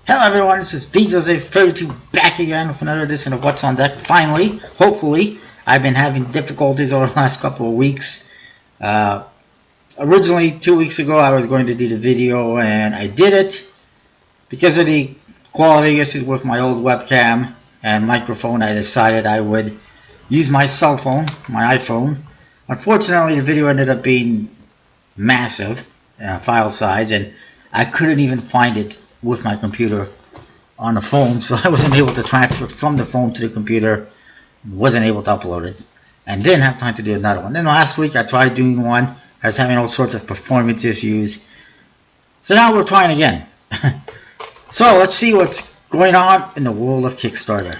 Hello everyone, this is VJose32 back again with another edition of What's on Deck. Finally, hopefully. I've been having difficulties over the last couple of weeks. Originally, 2 weeks ago, I was going to do the video and I did it. Because of the quality issues with my old webcam and microphone, I decided I would use my cell phone, my iPhone. Unfortunately, the video ended up being massive file size, and I couldn't even find it with my computer on the phone, so I wasn't able to transfer from the phone to the computer, wasn't able to upload it, and didn't have time to do another one. Then last week I tried doing one. I was having all sorts of performance issues, so now we're trying again. So let's see what's going on in the world of Kickstarter.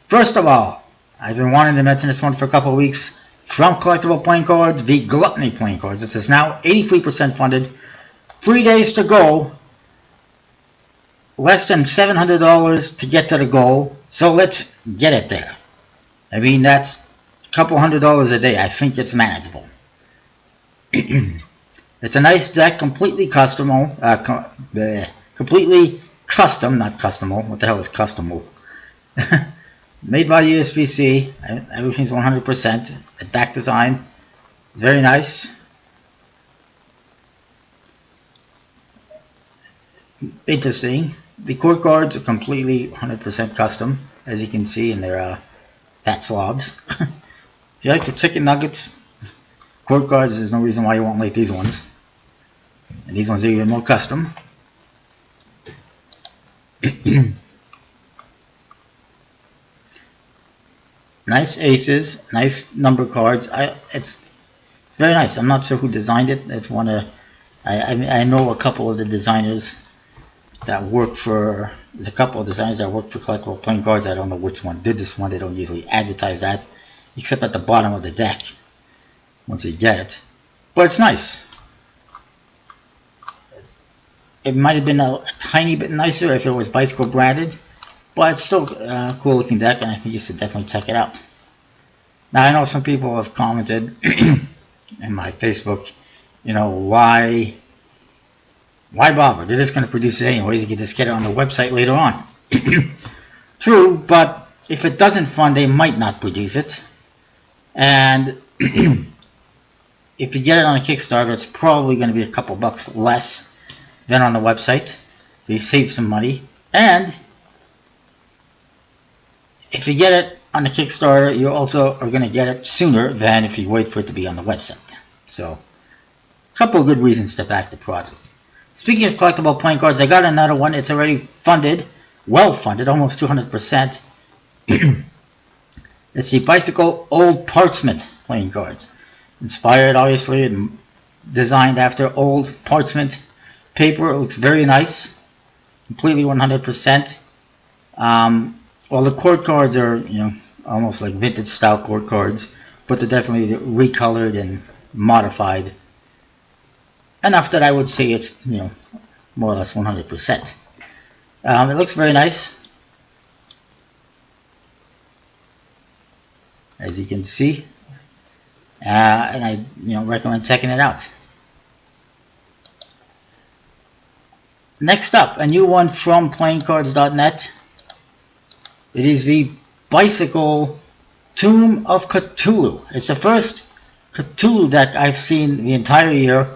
First of all, I've been wanting to mention this one for a couple of weeks. From Collectible Playing Cards, the Gluttony Playing Cards. It is now 83% funded. 3 days to go. Less than $700 to get to the goal. So let's get it there. I mean, that's a couple $100 a day. I think it's manageable. It's a nice deck, completely custom, completely custom, not customal. What the hell is customal? Made by USPC. Everything's 100%. The back design is very nice. Interesting. The core cards are completely 100% custom, as you can see in their fat slobs. If you like the chicken nuggets, core cards, there's no reason why you won't like these ones. And these ones are even more custom. Nice aces, nice number cards. It's very nice. I'm not sure who designed it. It's one of I know a couple of the designers that work for. There's a couple of designers that work for Collectible Playing Cards. I don't know which one did this one. They don't usually advertise that, except at the bottom of the deck once you get it. But it's nice. It might have been a tiny bit nicer if it was bicycle branded. But it's still a cool looking deck, and I think you should definitely check it out. Now, I know some people have commented in my Facebook, you know, why bother? They're just going to produce it anyways. You can just get it on the website later on. True, but if it doesn't fund, they might not produce it. And if you get it on a Kickstarter, it's probably going to be a couple bucks less than on the website. So you save some money. And if you get it on the Kickstarter, you also are going to get it sooner than if you wait for it to be on the website. So, a couple of good reasons to back the project. Speaking of collectible playing cards, I got another one. It's already funded, well funded, almost 200%. It's the Bicycle Old Portsmouth playing cards. Inspired, obviously, and designed after Old Portsmouth paper. It looks very nice. Completely 100%. Well, the court cards are, you know, almost like vintage style court cards, but they're definitely recolored and modified enough that I would say it's, you know, more or less 100%. It looks very nice, as you can see, and I, you know, recommend checking it out. Next up, a new one from playingcards.net. It is the Bicycle Tomb of Cthulhu. It's the first Cthulhu deck I've seen the entire year,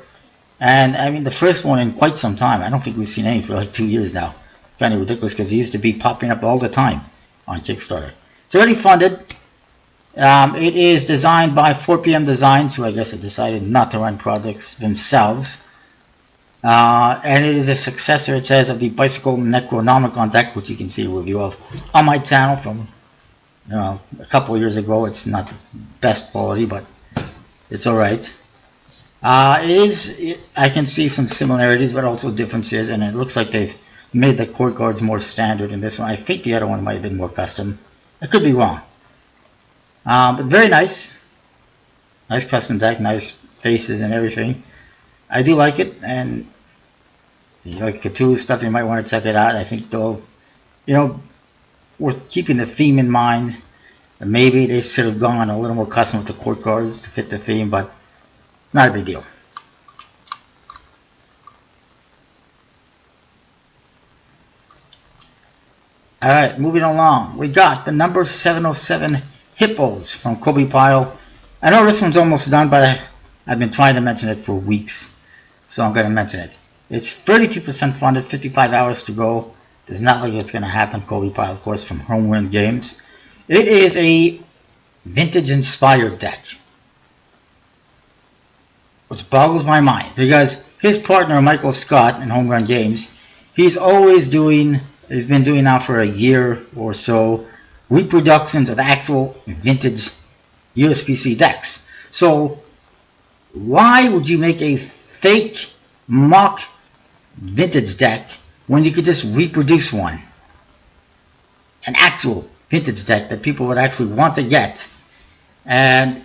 and I mean the first one in quite some time. I don't think we've seen any for like 2 years now. Kind of ridiculous because he used to be popping up all the time on Kickstarter. It's already funded. It is designed by 4PM Designs, who I guess have decided not to run projects themselves. And it is a successor, it says, of the Bicycle Necronomicon deck, which you can see a review of on my channel from a couple of years ago. It's not the best quality, but it's alright. I can see some similarities, but also differences, and it looks like they've made the court cards more standard in this one. I think the other one might have been more custom. I could be wrong. But very nice. Nice custom deck, nice faces and everything. I do like it, and if you like Cthulhu stuff, you might want to check it out. I think they'll, you know, worth keeping the theme in mind. And maybe they should have gone a little more custom with the court cards to fit the theme, but it's not a big deal. Alright, moving along. We got the number 707 Hippos from Cobie File. I know this one's almost done, but I've been trying to mention it for weeks, so I'm going to mention it. It's 32% funded, 55 hours to go. Does not look like it's going to happen. Cobie File, of course, from Homeland Games. It is a vintage-inspired deck, which boggles my mind, because his partner, Michael Scott, in Home Run Games, he's been doing now for a year or so, reproductions of actual vintage USPC decks. So why would you make a fake mock vintage deck when you could just reproduce one? An actual vintage deck that people would actually want to get, and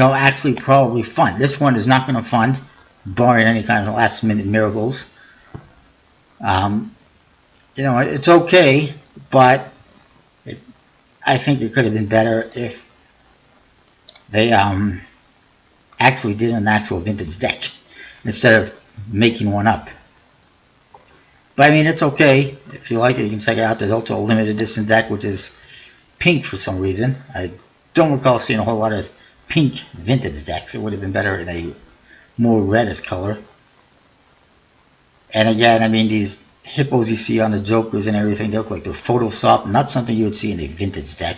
actually probably fund. This one is not going to fund, barring any kind of last minute miracles. It's okay, but I think it could have been better if they actually did an actual vintage deck instead of making one up. But I mean, it's okay. If you like it, you can check it out. There's also a limited edition deck which is pink for some reason. I don't recall seeing a whole lot of pink vintage decks. It would have been better in a more reddish color. And again, I mean, these hippos you see on the Jokers and everything, they look like they're photoshopped, not something you would see in a vintage deck.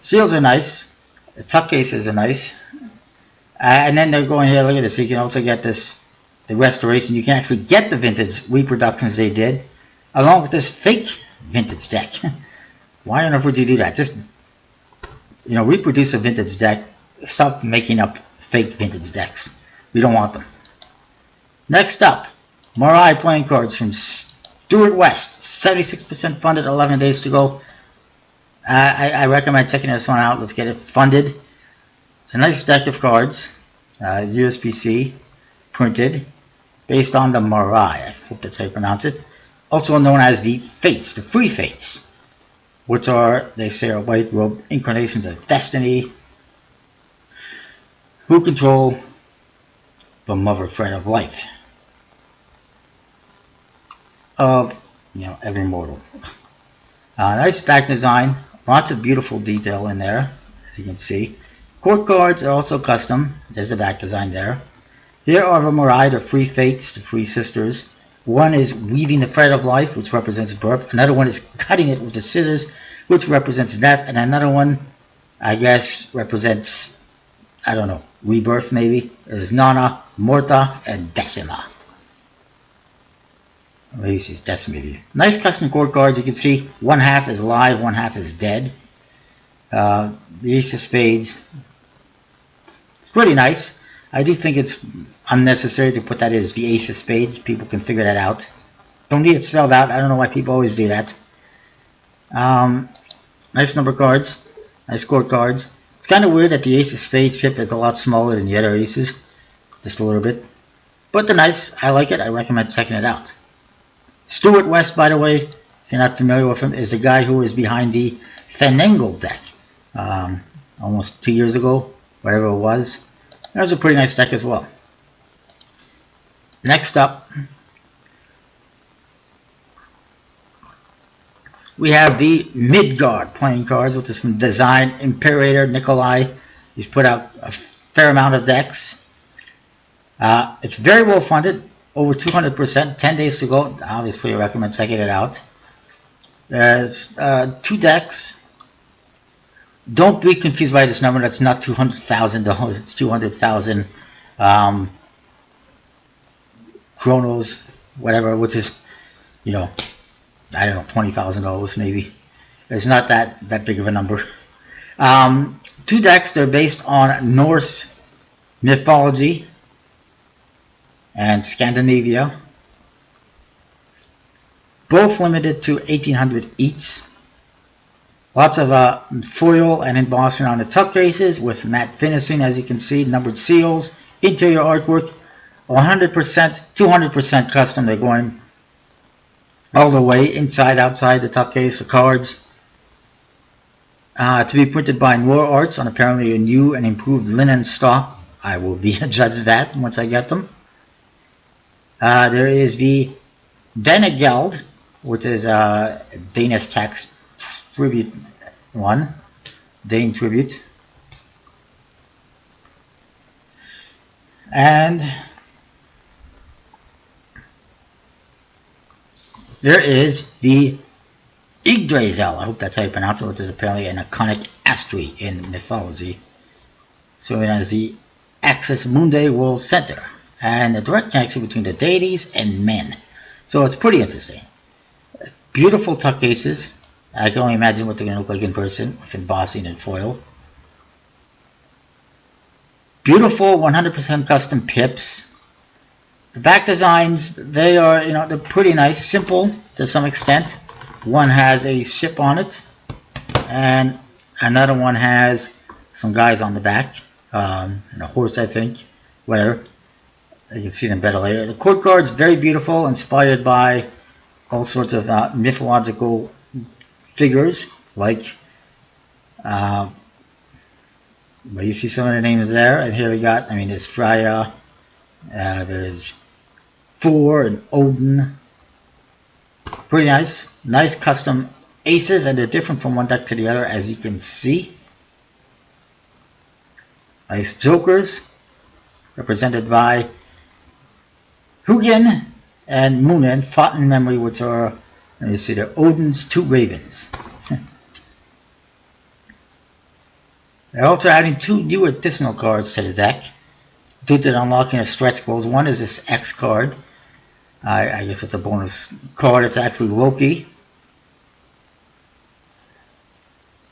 Seals are nice. The tuck cases are nice. And then they're going here, look at this, you can also get this, the restoration. You can actually get the vintage reproductions they did, along with this fake vintage deck. Why on earth would you do that? Just, reproduce a vintage deck. Stop making up fake vintage decks. We don't want them. Next up, Morai playing cards from Stuart West. 76% funded, 11 days to go. I recommend checking this one out. Let's get it funded. It's a nice deck of cards. USPC printed based on the Morai. I hope that's how you pronounce it. Also known as the Fates, the Free Fates, which are, they say, are white robed incarnations of destiny who control the mother thread of life of every mortal. Nice back design, lots of beautiful detail in there, as you can see. Court cards are also custom. There's the back design there. Here are the Morai, the Free Fates, the Free Sisters. One is weaving the thread of life, which represents birth. Another one is cutting it with the scissors, which represents death. And another one, I guess, represents, I don't know, rebirth maybe. There's Nana, Morta, and Decima. Maybe she's decimated. Nice custom court cards. You can see one half is live, one half is dead. The Ace of Spades. It's pretty nice. I do think it's unnecessary to put that as the Ace of Spades. People can figure that out. Don't need it spelled out. I don't know why people always do that. Nice number cards. Nice court cards. It's kind of weird that the Ace of Spades pip is a lot smaller than the other aces. Just a little bit. But they're nice. I like it. I recommend checking it out. Stuart West, by the way, if you're not familiar with him, is the guy who is behind the Fenangle deck. Almost 2 years ago, whatever it was. That was a pretty nice deck as well. Next up, we have the Midgard playing cards, which is from Design Imperator Nikolai. He's put out a fair amount of decks. It's very well funded, over 200%, 10 days to go. Obviously, I recommend checking it out. There's 2 decks. Don't be confused by this number. That's not $200,000. It's 200,000 Chronos, whatever, which is, I don't know, $20,000 maybe. It's not that big of a number. 2 decks. They're based on Norse mythology and Scandinavia. Both limited to 1,800 each. Lots of foil and embossing on the tuck cases with matte finishing, as you can see, numbered seals, interior artwork, 100%, 200% custom. They're going all the way inside, outside the tuck case, the cards. To be printed by Noir Arts on apparently a new and improved linen stock. I will be a judge of that once I get them. There is the Denegeld, which is a Danish tax tribute one, Dane tribute. And there is the Yggdrasil, I hope that's how you pronounce it, which is apparently an iconic astri in mythology. So it has the Axis Mundi World Center and a direct connection between the deities and men. So it's pretty interesting. Beautiful tuck cases. I can only imagine what they're going to look like in person with embossing and foil. Beautiful 100% custom pips. The back designs, they are, they're pretty nice, simple to some extent. One has a ship on it, and another one has some guys on the back, and a horse, I think, whatever. You can see them better later. The court cards, very beautiful, inspired by all sorts of mythological figures, like, well, you see some of the names there, and here we got, there's Freya, there's Thor and Odin. Pretty nice. Nice custom aces, and they're different from one deck to the other, as you can see. Nice jokers, represented by Hugin and Munin, fought in memory, which are, let me see, they're Odin's two ravens. They're also adding two new additional cards to the deck due to the unlocking of stretch goals. One is this X card. I guess it's a bonus card. It's actually Loki.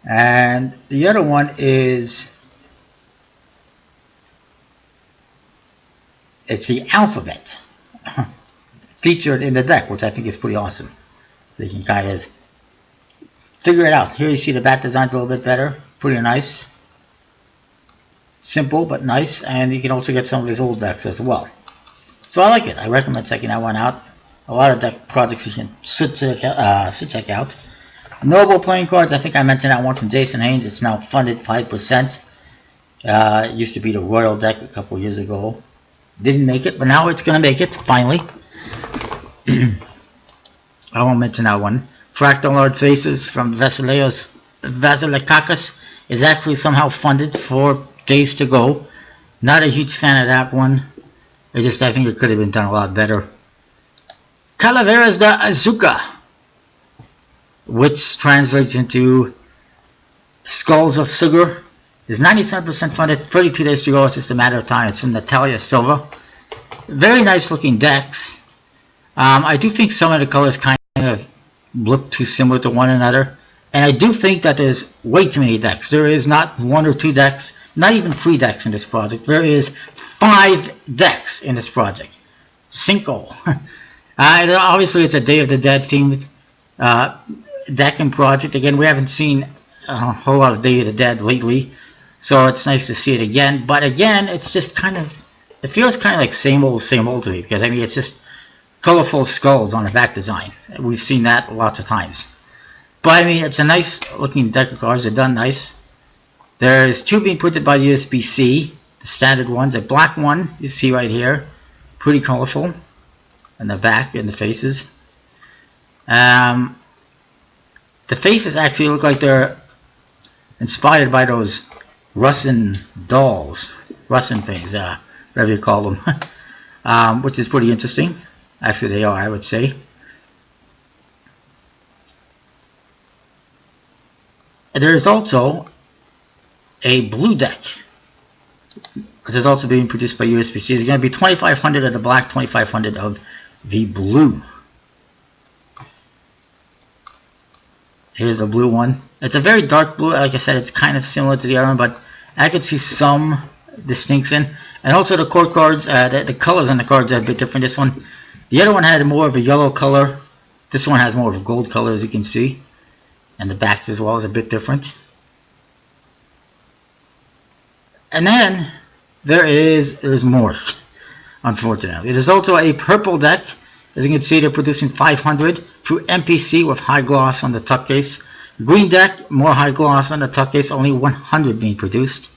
And the other one is, it's the alphabet featured in the deck, which I think is pretty awesome. So you can kind of figure it out. Here you see the bat design's a little bit better. Pretty nice. Simple but nice, and you can also get some of his old decks as well. So I like it. I recommend checking that one out. A lot of deck projects you should check out. Noble playing cards, I think I mentioned that one from Jason Haynes. It's now funded 5%. It used to be the Royal deck a couple years ago. Didn't make it, but now it's going to make it, finally. I won't mention that one. Fractal Lord Faces from Vasilikakis is actually somehow funded for Days to Go. Not a huge fan of that one. I think it could have been done a lot better. Calaveras da Azuka, which translates into Skulls of Sugar, is 97% funded, 32 days to go. It's just a matter of time. It's from Natalia Silva. Very nice looking decks. I do think some of the colors kind of look too similar to one another. And I do think that there's way too many decks. There is not one or two decks, not even 3 decks in this project. There is 5 decks in this project. Cinco. Obviously, it's a Day of the Dead themed deck and project. Again, we haven't seen a whole lot of Day of the Dead lately, so it's nice to see it again. But again, it's just kind of, it feels kind of like same old to me, because it's just colorful skulls on the back design. We've seen that lots of times. But it's a nice looking deck of cards. They're done nice. There's 2 being printed by USB-C, the standard ones. A black one you see right here, pretty colorful, and the back and the faces. The faces actually look like they're inspired by those Russian dolls, Russian things, whatever you call them, which is pretty interesting. Actually, they are, I would say. There is also a blue deck, which is also being produced by USB-C. It's going to be 2,500 of the black, 2,500 of the blue. Here's the blue one. It's a very dark blue. Like I said, it's kind of similar to the other one, but I could see some distinction. And also the court cards, the colors on the cards are a bit different. This one, the other one had more of a yellow color. This one has more of a gold color, as you can see. And the backs as well is a bit different. And then there's more, unfortunately. There's also a purple deck. As you can see, they're producing 500 through MPC with high gloss on the tuck case. Green deck, more high gloss on the tuck case, only 100 being produced.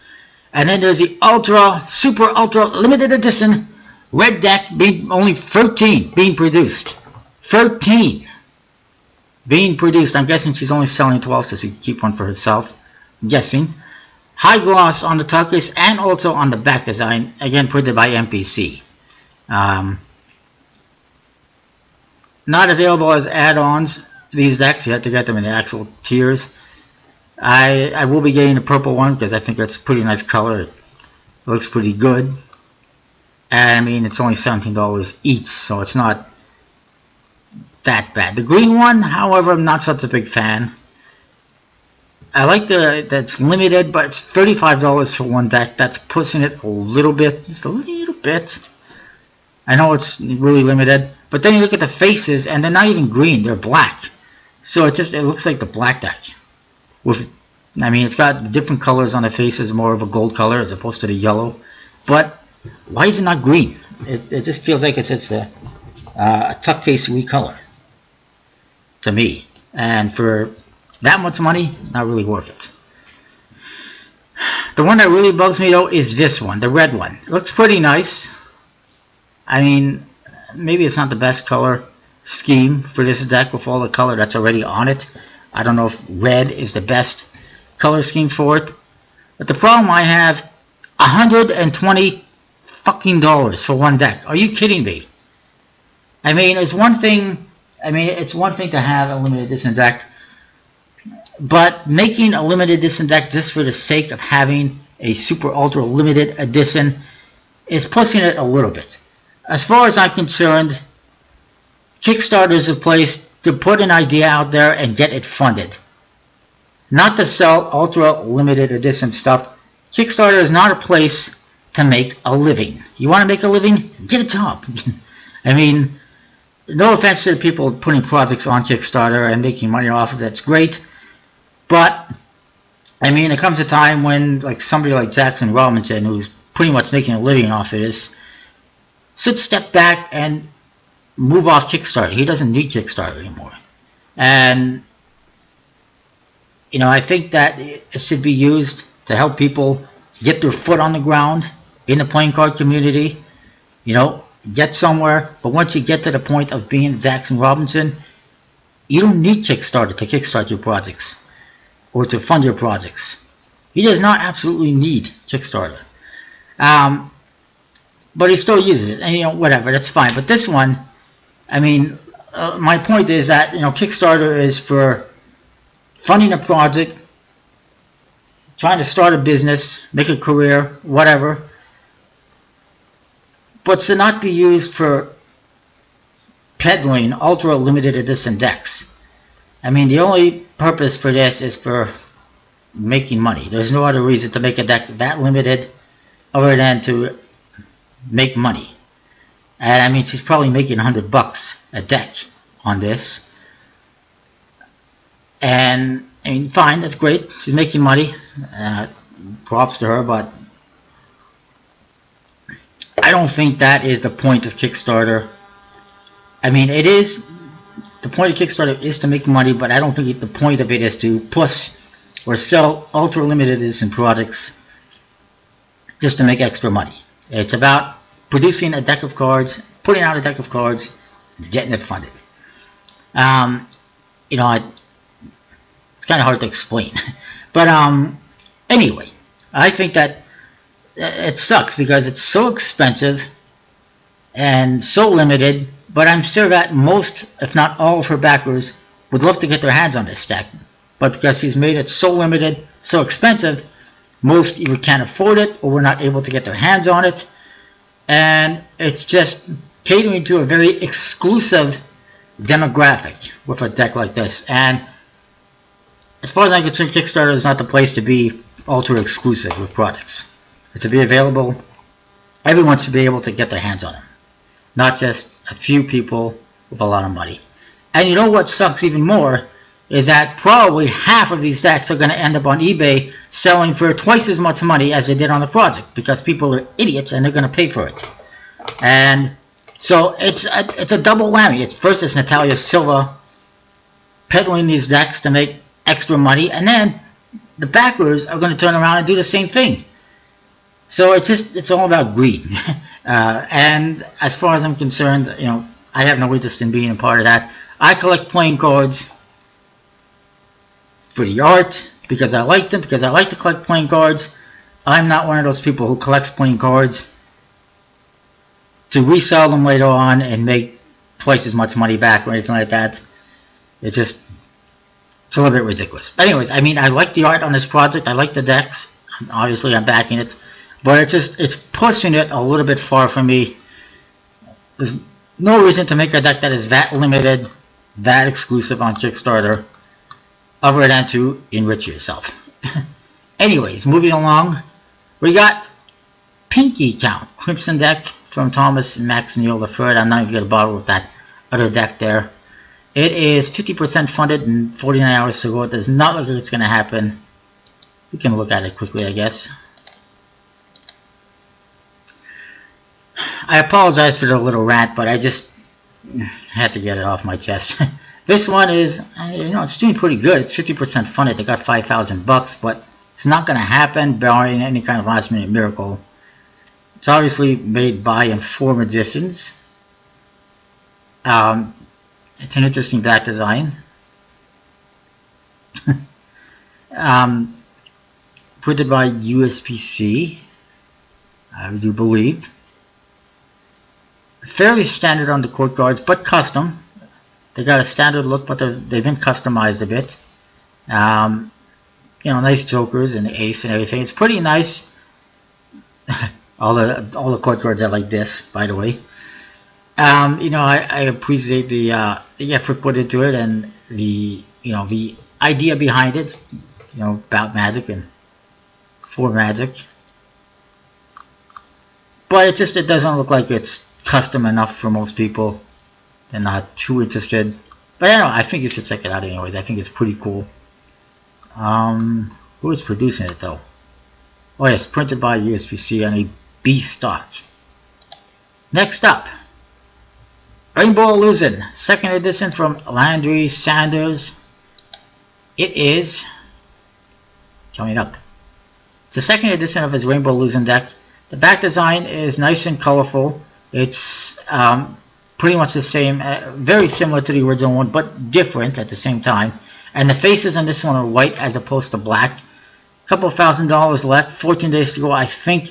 And then there's the super ultra limited edition red deck, being only 13 being produced. 13 being produced. I'm guessing she's only selling 12, so she can keep one for herself. I'm guessing. High gloss on the top case and also on the back design. Again, printed by MPC. Not available as add-ons. These decks, you have to get them in the actual tiers. I will be getting the purple one because I think that's a pretty nice color. It looks pretty good. And I mean, it's only $17 each, so it's not that bad. The green one, however, I'm not such a big fan. I like that's limited, but it's $35 for one deck. That's pushing it a little bit. Just a little bit. I know it's really limited, but then you look at the faces, and they're not even green. They're black. So it looks like the black deck. I mean, it's got different colors on the faces, more of a gold color as opposed to the yellow. But why is it not green? It just feels like it's just a tuck case recolor to me. And for that much money, not really worth it. The one that really bugs me though is this one, the red one. It looks pretty nice. I mean, maybe it's not the best color scheme for this deck with all the color that's already on it. I don't know if red is the best color scheme for it. But the problem I have, $120 fucking dollars for one deck. Are you kidding me? I mean, it's one thing to have a limited edition deck, but making a limited edition deck just for the sake of having a super ultra limited edition is pushing it a little bit. As far as I'm concerned, Kickstarter is a place to put an idea out there and get it funded, not to sell ultra limited edition stuff. Kickstarter is not a place to make a living. You want to make a living? Get a job. I mean, no offense to the people putting projects on Kickstarter and making money off of it. That's great. But, I mean, there comes a time when like somebody like Jackson Robinson, who's pretty much making a living off of this, should step back and move off Kickstarter. He doesn't need Kickstarter anymore. And, you know, I think that it should be used to help people get their foot on the ground in the playing card community. You know, get somewhere. But once you get to the point of being Jackson Robinson, you don't need Kickstarter to kickstart your projects or to fund your projects. He does not absolutely need Kickstarter. But he still uses it, and you know, whatever, that's fine. But this one, I mean, my point is that, you know, Kickstarter is for funding a project, trying to start a business, make a career, whatever, but to not be used for peddling ultra limited edition decks. I mean, the only purpose for this is for making money. There's no other reason to make a deck that limited other than to make money. And I mean, she's probably making $100 a deck on this. And I mean, fine, that's great. She's making money. Props to her, but I don't think that is the point of Kickstarter. I mean, it is. The point of Kickstarter is to make money, but I don't think the point of it is to push or sell ultra limited edition products just to make extra money. It's about producing a deck of cards, putting out a deck of cards, getting it funded. You know, it's kind of hard to explain. But anyway, I think that it sucks because it's so expensive and so limited, but I'm sure that most, if not all of her backers would love to get their hands on this deck. But because he's made it so limited, so expensive, most either can't afford it or were not able to get their hands on it. And it's just catering to a very exclusive demographic with a deck like this. And as far as I'm concerned, Kickstarter is not the place to be ultra exclusive with products. It's to be available. Everyone should be able to get their hands on them, not just a few people with a lot of money. And you know what sucks even more is that probably half of these decks are going to end up on eBay selling for twice as much money as they did on the project, because people are idiots and they're going to pay for it. And so it's a double whammy. It's Natalia Silva peddling these decks to make extra money, and then the backers are going to turn around and do the same thing. So it's all about greed. And as far as I'm concerned, you know, I have no interest in being a part of that. I collect playing cards for the art, because I like them, because I like to collect playing cards. I'm not one of those people who collects playing cards to resell them later on and make twice as much money back or anything like that. It's just, it's a little bit ridiculous. Anyways, I mean, I like the art on this project. I like the decks. Obviously, I'm backing it. But it's just, it's pushing it a little bit far for me. There's no reason to make a deck that is that limited, that exclusive on Kickstarter, other than to enrich yourself. Anyways, moving along, we got Pinky Count, Crimson deck from Thomas Max Neal III. I'm not even going to bother with that other deck there. It is 50% funded and 49 hours to go. It does not look like it's going to happen. We can look at it quickly, I guess. I apologize for the little rant, but I just had to get it off my chest. This one is, you know, it's doing pretty good. It's 50% funded. They got $5,000, but it's not going to happen barring any kind of last minute miracle. It's obviously made by and for magicians. It's an interesting back design. Printed by USPC, I do believe. Fairly standard on the court cards, but custom. They got a standard look, but they've been customized a bit. You know, nice jokers and the ace and everything. It's pretty nice. all the court cards are like this, by the way. You know, I appreciate the effort put into it and the idea behind it. You know, about magic and for magic. But it doesn't look like it's custom enough for most people. They're not too interested. But I don't know, I think you should check it out anyways. I think it's pretty cool. Who is producing it though? Oh yes, printed by USPC on a B stock. Next up, Rainbow Illusion, second edition from Landry Sanders. It is coming up. It's the second edition of his Rainbow Illusion deck. The back design is nice and colorful. It's pretty much the same, very similar to the original one, but different at the same time. And the faces on this one are white as opposed to black. A couple $1,000 left, 14 days to go. I think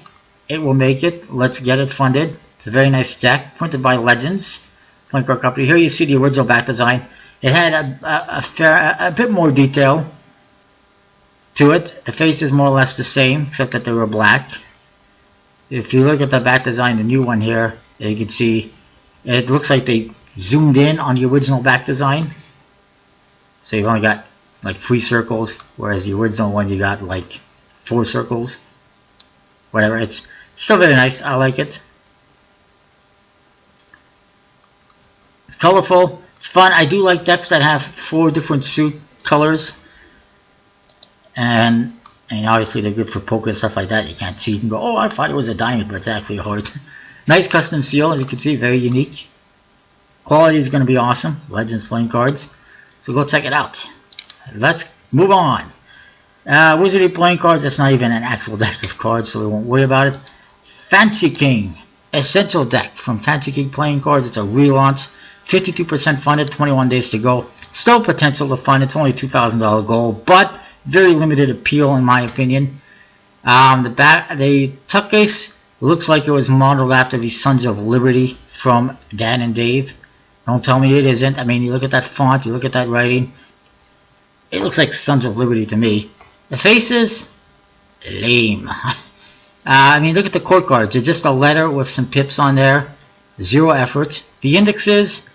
it will make it. Let's get it funded. It's a very nice deck, printed by Legends Playing Card Company. Here you see the original back design. It had a bit more detail to it. The face is more or less the same, except that they were black. If you look at the back design, the new one here, you can see it looks like they zoomed in on the original back design. So you've only got like 3 circles, whereas the original one you got like 4 circles. Whatever, it's still very nice. I like it. It's colorful. It's fun. I do like decks that have 4 different suit colors. And obviously they're good for poker and stuff like that. You can't see. You can go, oh, I thought it was a diamond, but it's actually a heart. Nice custom seal, as you can see, very unique. Quality is going to be awesome. Legends playing cards. So go check it out. Let's move on. Wizardry playing cards. That's not even an actual deck of cards, so we won't worry about it. Fancy King. Essential deck from Fancy King playing cards. It's a relaunch. 52% funded, 21 days to go. Still potential to fund. It's only a $2,000 goal, but very limited appeal in my opinion. The tuck case looks like it was modeled after the Sons of Liberty from Dan and Dave. Don't tell me it isn't. I mean, you look at that font, you look at that writing. It looks like Sons of Liberty to me. The faces, lame. I mean, look at the court cards. They're just a letter with some pips on there. 0 effort. The indexes,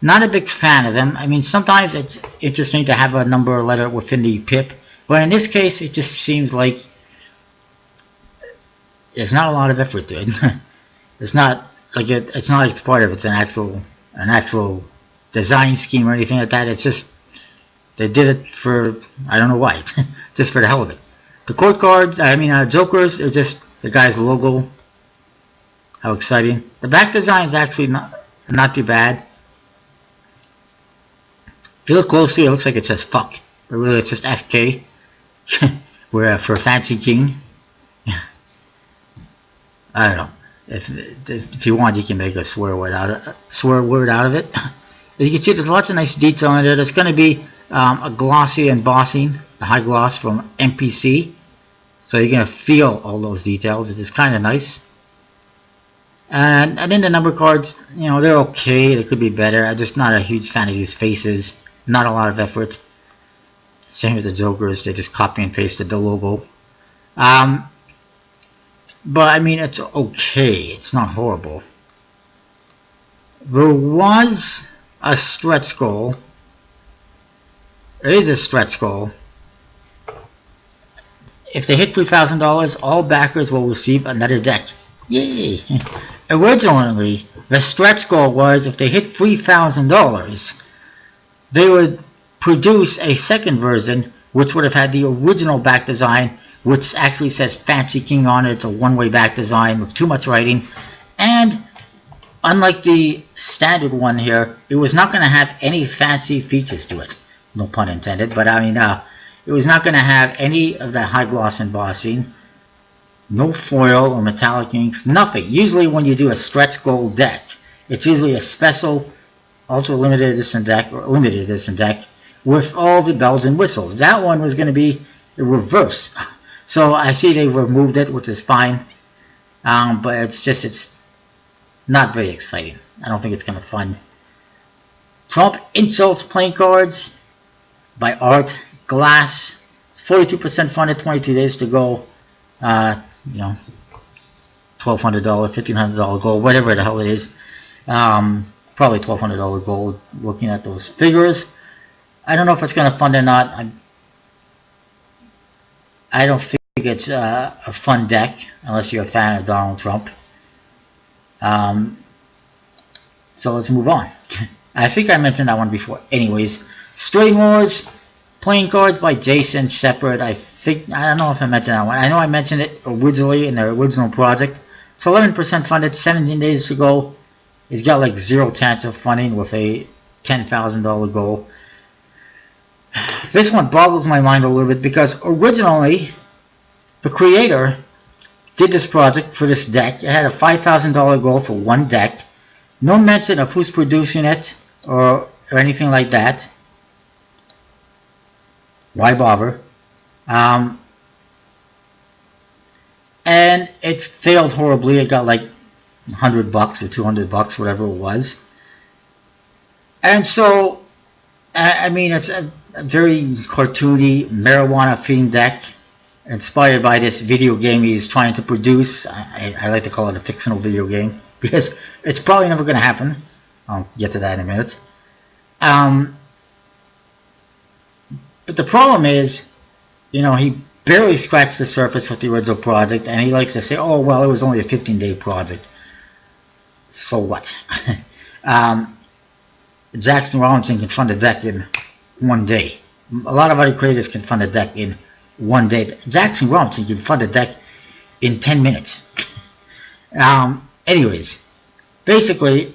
not a big fan of them. I mean, sometimes it's interesting to have a number or letter within the pip. But in this case, it just seems like there's not a lot of effort to it. It's not like it's not like it's part of it's an actual design scheme or anything like that. It's just they did it for, I don't know why, just for the hell of it. The court cards, I mean jokers, are just the guy's logo. How exciting! The back design is actually not too bad. If you look closely, it looks like it says fuck, but really it's just FK. We're for Fancy King. I don't know. If you want, you can make a swear word out of it. As you can see, there's lots of nice detail in it. It's going to be a glossy embossing, the high gloss from MPC. So you're going to feel all those details. It is kind of nice. And then the number cards, you know, they're okay. They could be better. I'm just not a huge fan of these faces. Not a lot of effort. Same with the Jokers. They just copy and pasted the logo. But I mean, it's okay. It's not horrible. There was a stretch goal. There is a stretch goal. If they hit $3,000, all backers will receive another deck. Yay! Originally, the stretch goal was if they hit $3,000, they would produce a second version, which would have had the original back design, which actually says Fancy King on it. It's a one-way back design with too much writing. And unlike the standard one here, it was not going to have any fancy features to it. No pun intended, but I mean, it was not going to have any of that high gloss embossing, no foil or metallic inks, nothing. Usually when you do a stretch goal deck, it's usually a special ultra limited edition deck or limited edition deck with all the bells and whistles. That one was going to be the reverse. So I see they removed it, which is fine, but it's not very exciting. I don't think it's going to fund. Trump Insults playing cards by Art Glass. It's 42% funded, 22 days to go. You know, $1,200, $1,500 gold, whatever the hell it is. Probably $1,200 gold. Looking at those figures, I don't know if it's going to fund or not. I don't think it's a fun deck unless you're a fan of Donald Trump. So let's move on. I think I mentioned that one before. Anyways, Strain Wars playing cards by Jason Separate. I don't know if I mentioned that one. I know I mentioned it originally in the original project. It's 11% funded, 17 days to go. He's got like 0 chance of funding with a $10,000 goal. This one boggles my mind a little bit because originally the creator did this project for this deck. It had a $5,000 goal for one deck. No mention of who's producing it or anything like that. Why bother? And it failed horribly. It got like $100 or $200, whatever it was. And so, I mean, it's a very cartoony, marijuana-themed deck inspired by this video game he's trying to produce. I like to call it a fictional video game because it's probably never going to happen. I'll get to that in a minute. But the problem is, you know, he barely scratched the surface with the original project, and he likes to say, oh, well, it was only a 15-day project. So what? Jackson Robinson can fund a deck in one day. A lot of other creators can fund a deck in one day. Jackson Robinson can fund a deck in 10 minutes. Anyways, basically,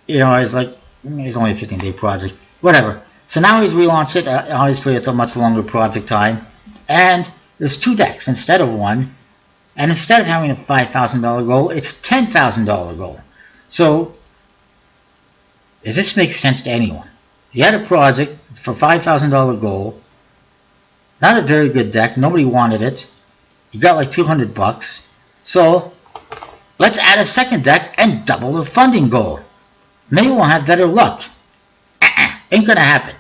you know, it's like, it's only a 15-day project. Whatever. So now he's relaunched it. Obviously, it's a much longer project time. And there's 2 decks instead of one. And instead of having a $5,000 goal, it's $10,000 goal. So, does this make sense to anyone? You had a project for $5,000 goal. Not a very good deck. Nobody wanted it. You got like $200. So, let's add a second deck and double the funding goal. Maybe we'll have better luck. Ain't gonna happen.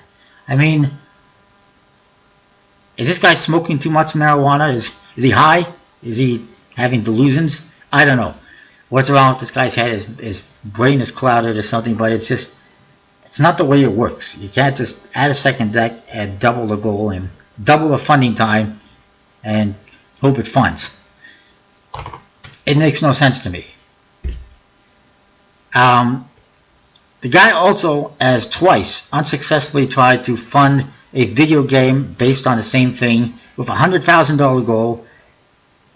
I mean, is this guy smoking too much marijuana? Is he high? Is he having delusions? I don't know. What's wrong with this guy's head? His brain is clouded or something, but it's just, it's not the way it works. You can't just add a second deck and double the goal and double the funding time and hope it funds. It makes no sense to me. The guy also has twice unsuccessfully tried to fund a video game based on the same thing with a $100,000 goal.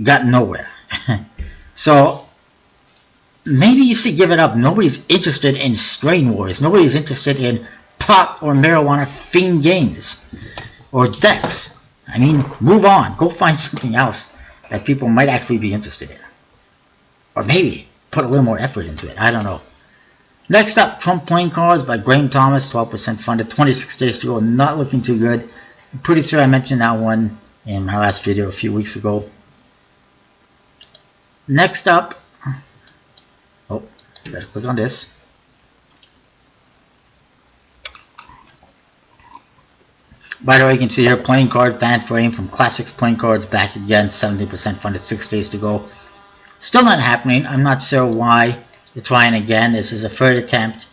Got nowhere. So maybe you should give it up. Nobody's interested in Strain Wars. Nobody's interested in pot or marijuana themed games or decks. I mean, move on. Go find something else that people might actually be interested in. Or maybe put a little more effort into it. I don't know. Next up, Trump Playing Cards by Graham Thomas, 12% funded, 26 days to go. Not looking too good. I'm pretty sure I mentioned that one in my last video a few weeks ago. Next up, oh, better click on this. By the way, you can see here Playing Card Fan Frame from Classics Playing Cards back again, 70% funded, 6 days to go. Still not happening. I'm not sure why they're trying again. This is a third attempt.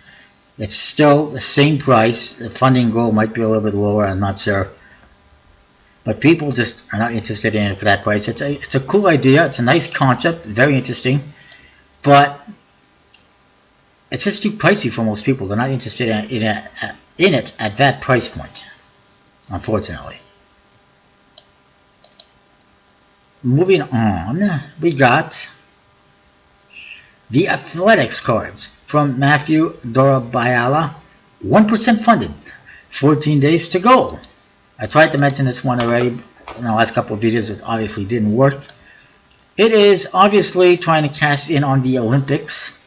It's still the same price. The funding goal might be a little bit lower. I'm not sure. But people just are not interested in it for that price. It's a cool idea. It's a nice concept. Very interesting. But it's just too pricey for most people. They're not interested in it at that price point, unfortunately. Moving on, we got the Athletics cards from Matthew Dorabayala, 1% funded, 14 days to go. I tried to mention this one already in the last couple of videos. It obviously didn't work. It is obviously trying to cash in on the Olympics.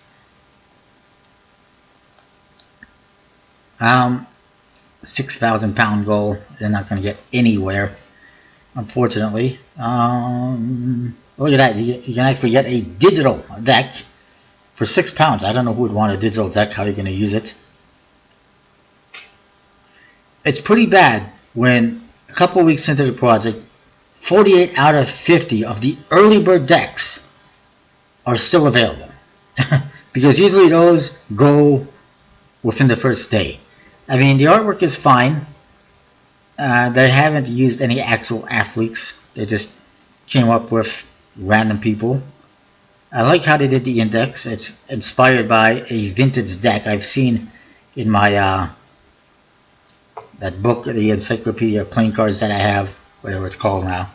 6,000 pound goal. They're not going to get anywhere, unfortunately. Look at that. You can actually get a digital deck for £6. I don't know who would want a digital deck. How are you going to use it? It's pretty bad when a couple of weeks into the project, 48 out of 50 of the early bird decks are still available. Because usually those go within the first day. I mean, the artwork is fine. They haven't used any actual athletes. They just came up with random people. I like how they did the index. It's inspired by a vintage deck I've seen in my that book, the Encyclopedia of Playing Cards that I have, whatever it's called now.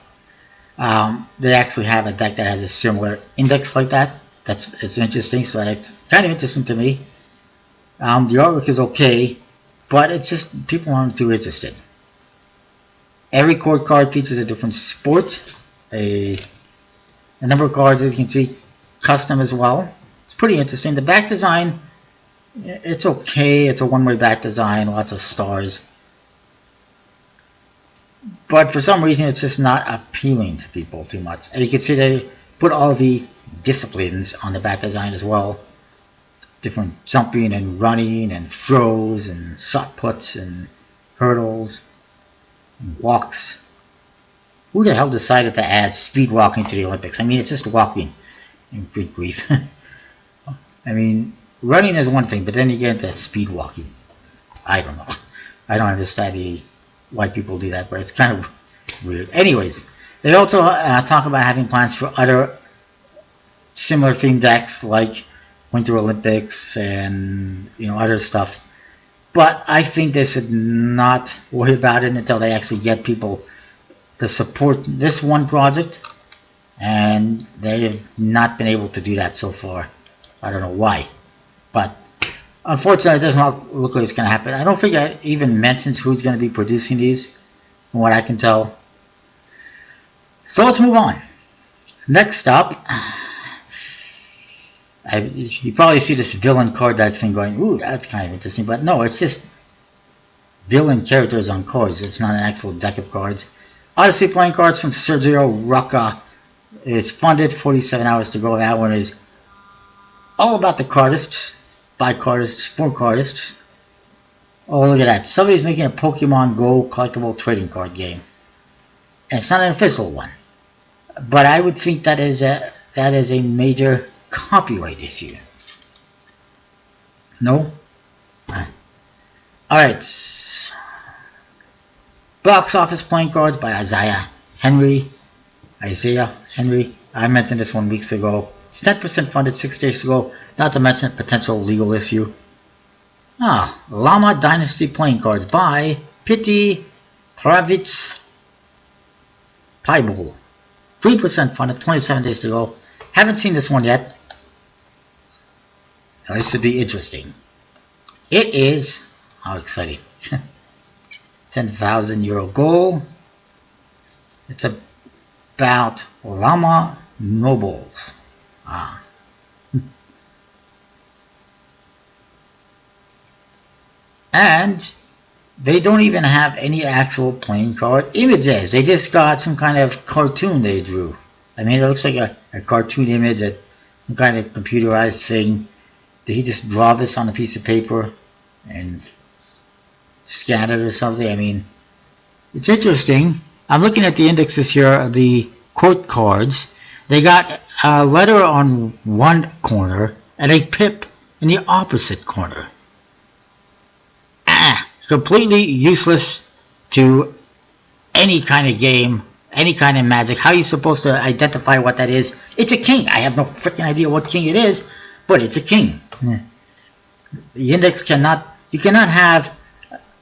They actually have a deck that has a similar index like that. It's interesting, so it's kind of interesting to me. The artwork is okay, but it's just people aren't too interested. Every core card features a different sport, a number of cards, as you can see, custom as well. It's pretty interesting. The back design, it's okay. It's a one-way back design, lots of stars. But for some reason, it's just not appealing to people too much. And you can see they put all the disciplines on the back design as well. Different jumping and running and throws and shot puts and hurdles and walks. Who the hell decided to add speed walking to the Olympics? I mean, it's just walking. Good grief. I mean, running is one thing, but then you get into speed walking. I don't know. I don't understand why people do that, but it's kind of weird. Anyways, they also talk about having plans for other similar themed decks like Winter Olympics and other stuff. But I think they should not worry about it until they actually get people to support this one project, and they have not been able to do that so far. I don't know why, but unfortunately, it does not look like it's going to happen. I don't think it even mentions who's going to be producing these, from what I can tell. So let's move on. Next up, you probably see this villain card deck thing going, ooh, that's kind of interesting, but no, it's just villain characters on cards. It's not an actual deck of cards. Odyssey Playing Cards from Sergio Rocca is funded, 47 hours to go. That one is all about the cardists. 5 cardists, 4 cardists. Oh, look at that. Somebody's making a Pokemon Go collectible trading card game. And it's not an official one. But I would think that is a major copyright issue. No? Alright. Box Office Playing Cards by Isaiah Henry. I mentioned this one weeks ago. It's 10% funded, 6 days to go. Not to mention a potential legal issue. Llama Dynasty Playing Cards by Pity Pravitz Paibol. 3% funded, 27 days to go. Haven't seen this one yet. This should be interesting. It is, how exciting, 10,000 euro goal. It's about llama nobles. And they don't even have any actual playing card images. They just got some kind of cartoon they drew. I mean, it looks like a cartoon image, some kind of computerized thing. Did he just draw this on a piece of paper and scan it or something? I mean, it's interesting. I'm looking at the indexes here of the quote cards. They got a letter on one corner and a pip in the opposite corner. Completely useless to any kind of game, any kind of magic. How are you supposed to identify what that is? It's a king. I have no freaking idea what king it is, but it's a king. The index cannot, you cannot have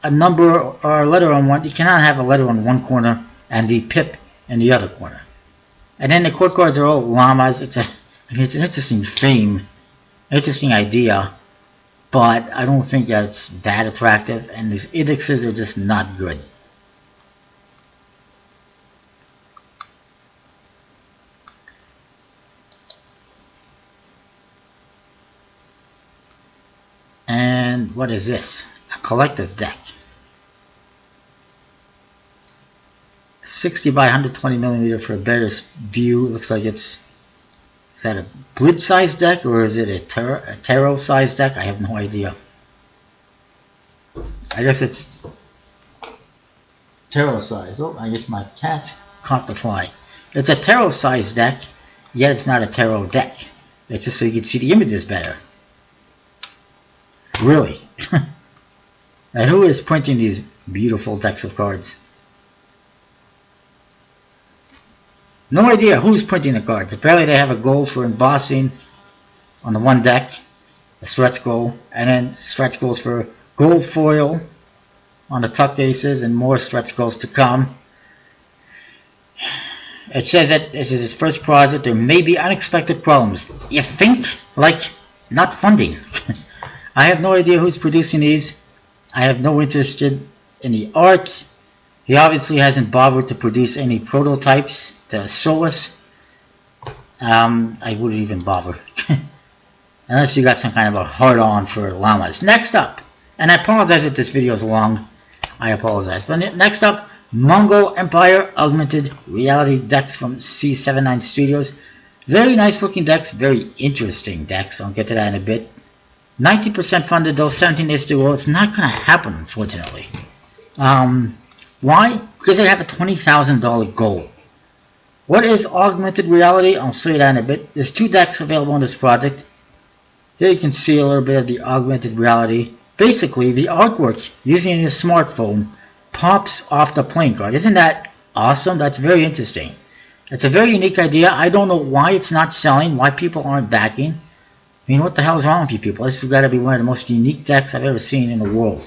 a number or a letter on one, you cannot have a letter on one corner and the pip in the other corner. And then the quote cards are all llamas. It's an interesting theme, interesting idea, but I don't think that's that attractive, and these indexes are just not good. And what is this? A collective deck. 60 by 120 millimeter for a better view. Looks like it's, is that a bridge size deck or is it a tarot size deck? I have no idea. I guess it's tarot size. Oh, I guess my cat caught the fly. It's a tarot size deck, yet it's not a tarot deck. It's just so you can see the images better. Really? And who is printing these beautiful decks of cards? No idea who's printing the cards. Apparently they have a goal for embossing on the one deck, a stretch goal, and then stretch goals for gold foil on the tuck aces, and more stretch goals to come. It says that this is his first project. There may be unexpected problems. You think? Like, not funding. I have no idea who's producing these. I have no interest in the art. He obviously hasn't bothered to produce any prototypes to show us. I wouldn't even bother. Unless you got some kind of a hard-on for llamas. Next up, and I apologize if this video is long. I apologize. But next up, Mongol Empire Augmented Reality decks from C79 Studios. Very nice looking decks. Very interesting decks. I'll get to that in a bit. 90% funded though, 17 days to go. It's not going to happen, unfortunately. Why? Because they have a $20,000 goal. What is Augmented Reality? I'll show you that in a bit. There's 2 decks available on this project. Here you can see a little bit of the Augmented Reality. Basically, the artwork using your smartphone pops off the playing card. Isn't that awesome? That's very interesting. It's a very unique idea. I don't know why it's not selling, why people aren't backing. I mean, what the hell is wrong with you people? This has got to be one of the most unique decks I've ever seen in the world.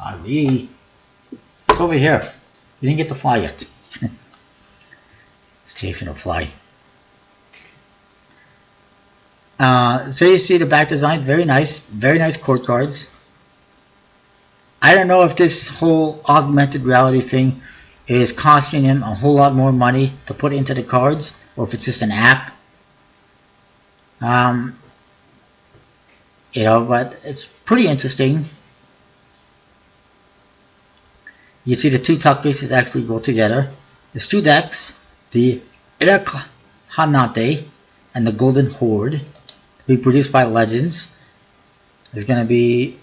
Ali, it's over here. You didn't get the fly yet. It's chasing a fly. So you see the back design, very nice court cards. I don't know if this whole augmented reality thing is costing him a whole lot more money to put into the cards, or if it's just an app. You know, but it's pretty interesting. You see the 2 tuck cases actually go together. There's 2 decks, the Hanate and the Golden Horde, to be produced by Legends. There's going to be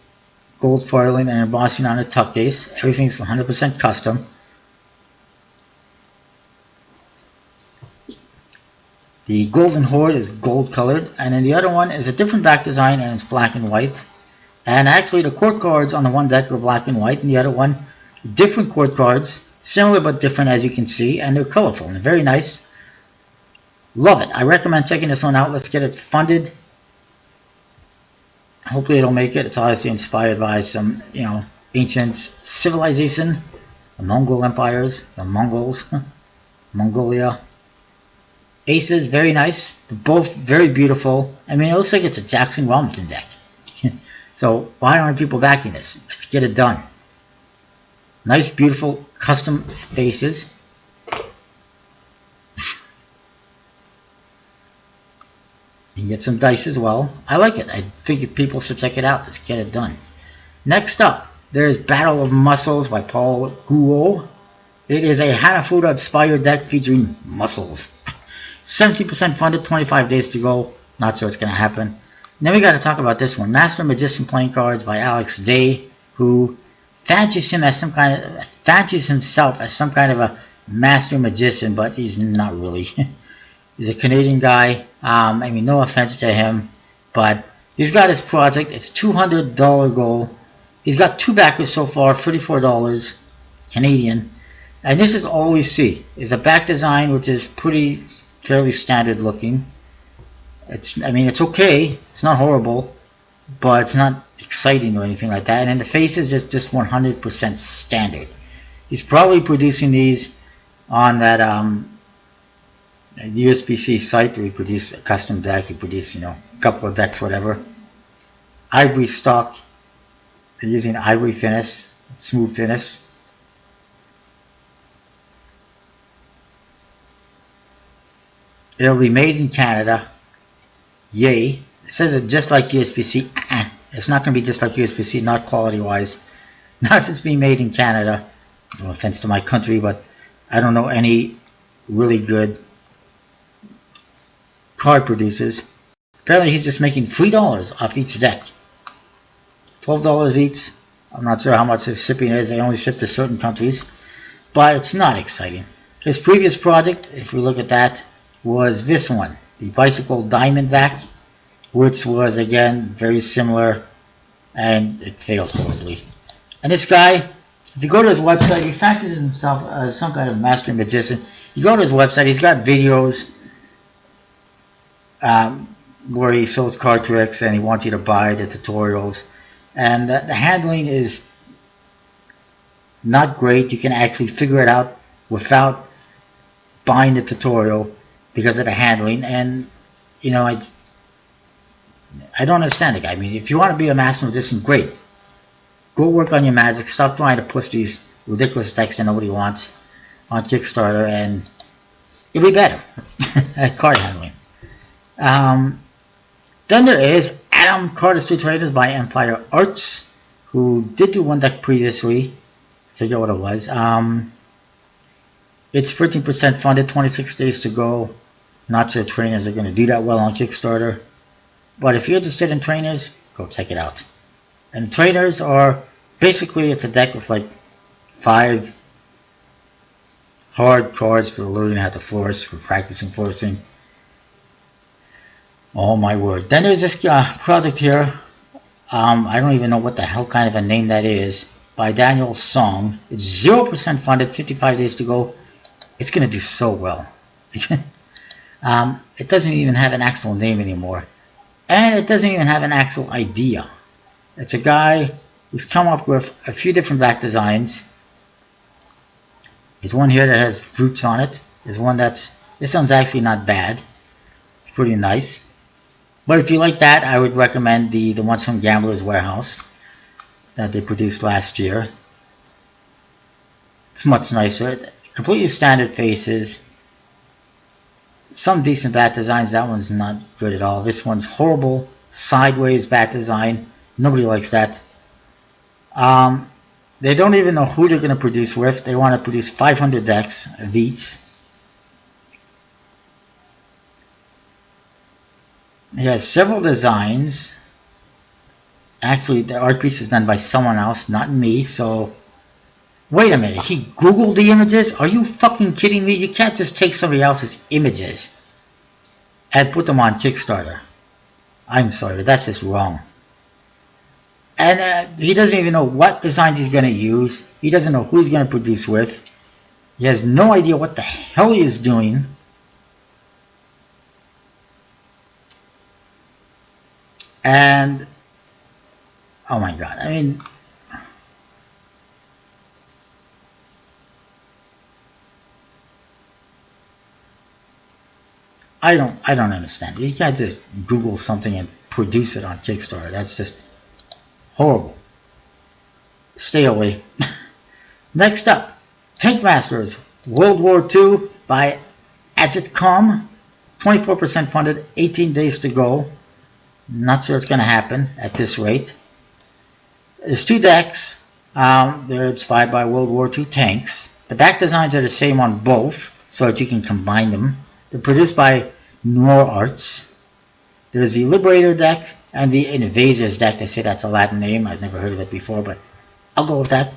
gold foiling and embossing on the tuck case. Everything's 100% custom. The Golden Horde is gold colored, and then the other one is a different back design and it's black and white. And actually the court cards on the one deck are black and white, and the other one different court cards, similar but different as you can see, and they're colorful and very nice. Love it. I recommend checking this one out. Let's get it funded. Hopefully it'll make it. It's obviously inspired by some, you know, ancient civilization, the Mongol empires, the Mongols, Mongolia. Aces, very nice. They're both very beautiful. I mean, it looks like it's a Jackson Robinson deck. So why aren't people backing this? Let's get it done. Nice, beautiful custom faces. You can can get some dice as well. I like it. I figure people should check it out. Let's get it done. Next up, there's Battle of Muscles by Paul Guo. It is a Hanafuda-inspired deck featuring muscles. 70% funded, 25 days to go. Not sure it's going to happen. And then we got to talk about this one. Master Magician playing cards by Alex Day, who fancies himself as some kind of a master magician, but he's not really. He's a Canadian guy. I mean, no offense to him, but he's got his project. It's $200 goal. He's got 2 backers so far, $34 Canadian. And this is all we see. Is a back design which is fairly standard looking. I mean, it's okay. It's not horrible, but it's not exciting or anything like that. And then the face is just 100% standard. He's probably producing these on that USBC site where he produced a custom deck. He produced, a couple of decks, whatever. Ivory stock. They're using ivory finish, smooth finish. It'll be made in Canada. Yay. It says it just like USBC. It's not going to be just like USBC, not quality-wise. Not if it's being made in Canada. No offense to my country, but I don't know any really good card producers. Apparently he's just making $3 off each deck. $12 each. I'm not sure how much his shipping is. They only ship to certain countries. But it's not exciting. His previous project, if we look at that, was this one. The Bicycle Diamondback, which was, again, very similar. And it failed horribly. And this guy, if you go to his website, he fancies himself as some kind of master magician. You go to his website, he's got videos where he shows card tricks and he wants you to buy the tutorials. And the handling is not great. You can actually figure it out without buying the tutorial because of the handling. And, I don't understand the guy. I mean, if you want to be a master magician, great. Go work on your magic. Stop trying to push these ridiculous decks that nobody wants on Kickstarter, and you'll be better at card handling. Then there is Adam Cardistry Traders by Empire Arts, who did do one deck previously. Figure what it was. It's 13% funded, 26 days to go. Not sure trainers are going to do that well on Kickstarter. But if you're interested in trainers, go check it out. And trainers are basically, it's a deck with like 5 hard cards for learning how to flourish, for practicing flourishing. Oh my word. Then there's this project here. I don't even know what the hell kind of a name that is. By Daniel Song. It's 0% funded, 55 days to go. It's going to do so well. It doesn't even have an actual name anymore. And it doesn't even have an actual idea. It's a guy who's come up with a few different back designs. There's one here that has fruits on it. There's one this one's actually not bad. It's pretty nice. But if you like that, I would recommend the ones from Gambler's Warehouse that they produced last year. It's much nicer. Completely standard faces. Some decent bat designs. That one's not good at all. This one's horrible. Sideways bat design. Nobody likes that. They don't even know who they're going to produce with. They want to produce 500 decks of each. He has several designs. Actually, the art piece is done by someone else, not me. So, wait a minute. He Googled the images? Are you fucking kidding me? You can't just take somebody else's images and put them on Kickstarter. I'm sorry, but that's just wrong. And he doesn't even know what designs he's going to use. He doesn't know who he's going to produce with. He has no idea what the hell he is doing. And, oh my god, I mean, I don't understand. You can't just Google something and produce it on Kickstarter. That's just horrible. Stay away. Next up, Tank Masters World War II by Agitcom. 24% funded, 18 days to go. Not sure it's going to happen at this rate. There's 2 decks. They're inspired by World War II tanks. The back designs are the same on both, so that you can combine them. They're produced by Noir Arts. There's the Liberator deck and the Invasors deck. They say that's a Latin name. I've never heard of it before, but I'll go with that.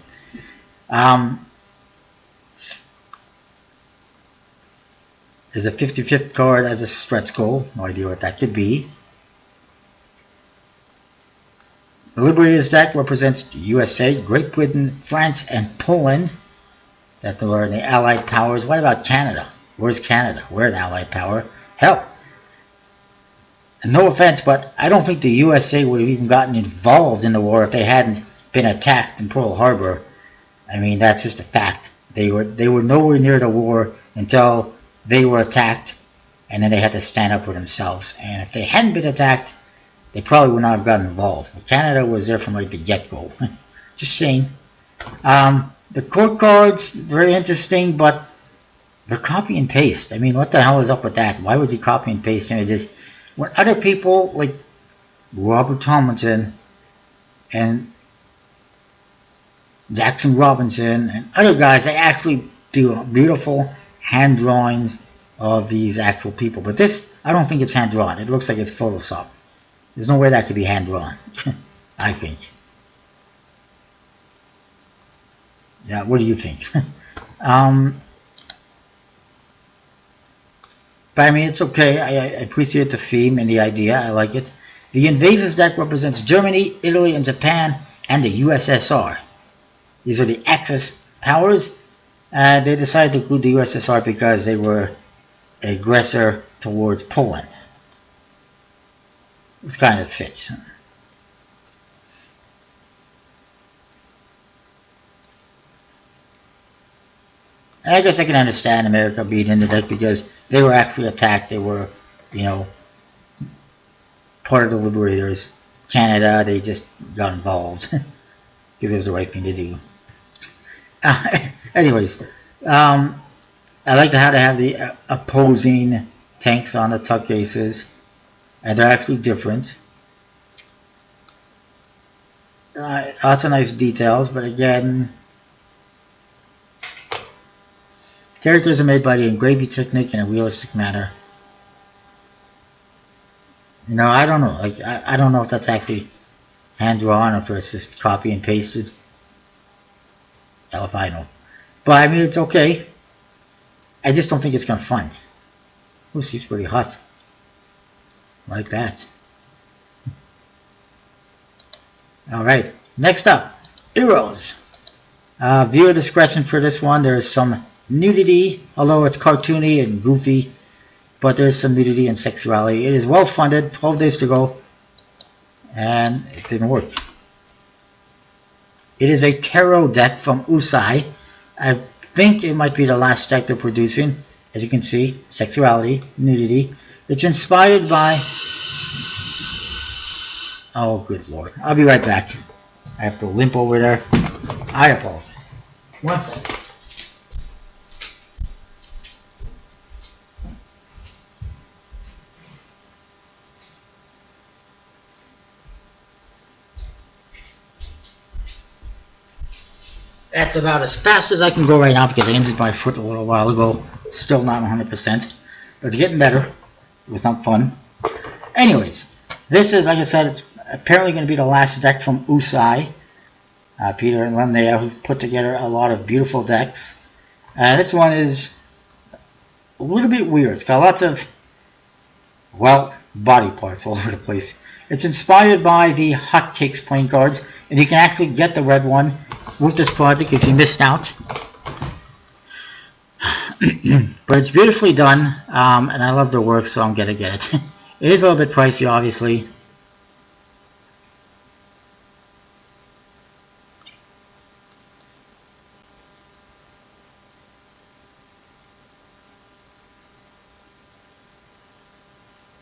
There's a 55th card as a stretch goal. No idea what that could be. The Liberators deck represents the USA, Great Britain, France, and Poland. That were the Allied powers. What about Canada? Where's Canada? We're an Allied power. Hell. And no offense, but I don't think the USA would have even gotten involved in the war if they hadn't been attacked in Pearl Harbor. I mean, that's just a fact. They were nowhere near the war until they were attacked, and then they had to stand up for themselves. And if they hadn't been attacked, they probably would not have gotten involved. But Canada was there from like the get-go. Just saying. The court cards, very interesting, but they're copy and paste. I mean, what the hell is up with that? Why would you copy and paste images when other people like Robert Tomlinson and Jackson Robinson and other guys, they actually do beautiful hand drawings of these actual people? But this, I don't think it's hand drawn. It looks like it's Photoshop. There's no way that could be hand drawn. I think. Yeah, what do you think? But I mean, it's okay. I appreciate the theme and the idea. I like it. The Invasors deck represents Germany, Italy, and Japan, and the USSR. These are the Axis powers. They decided to include the USSR because they were an aggressor towards Poland. It kind of fits. I guess I can understand America being in the deck because they were actually attacked. They were, you know, part of the Liberators. Canada, they just got involved because it was the right thing to do. Anyways, I like how they have the opposing tanks on the tuck cases, and they're actually different. Lots of nice details, but again, characters are made by the engraving technique in a realistic manner. You know, I don't know. Like, I don't know if that's actually hand drawn or if it's just copy and pasted. Hell if I know. But I mean, it's okay. I just don't think it's gonna fun. Oh, she's pretty hot. Like that. Alright, next up, Heroes. Viewer discretion for this one. There's some nudity, although it's cartoony and goofy, but there's some nudity and sexuality. It is well funded, 12 days to go, and it didn't work. It is a tarot deck from Usai. I think it might be the last deck they're producing. As you can see, sexuality, nudity. It's inspired by... Oh, good lord. I'll be right back. I have to limp over there. I apologize. One second. That's about as fast as I can go right now because I injured my foot a little while ago. Still not 100%, but it's getting better. It was not fun. Anyways, this is, like I said, it's apparently going to be the last deck from Usai. Peter and Linnea, who've put together a lot of beautiful decks. This one is a little bit weird. It's got lots of, well, body parts all over the place. It's inspired by the Hotcakes playing cards, and you can actually get the red one with this project if you missed out. But it's beautifully done, and I love the work, so I'm gonna get it. It is a little bit pricey, obviously.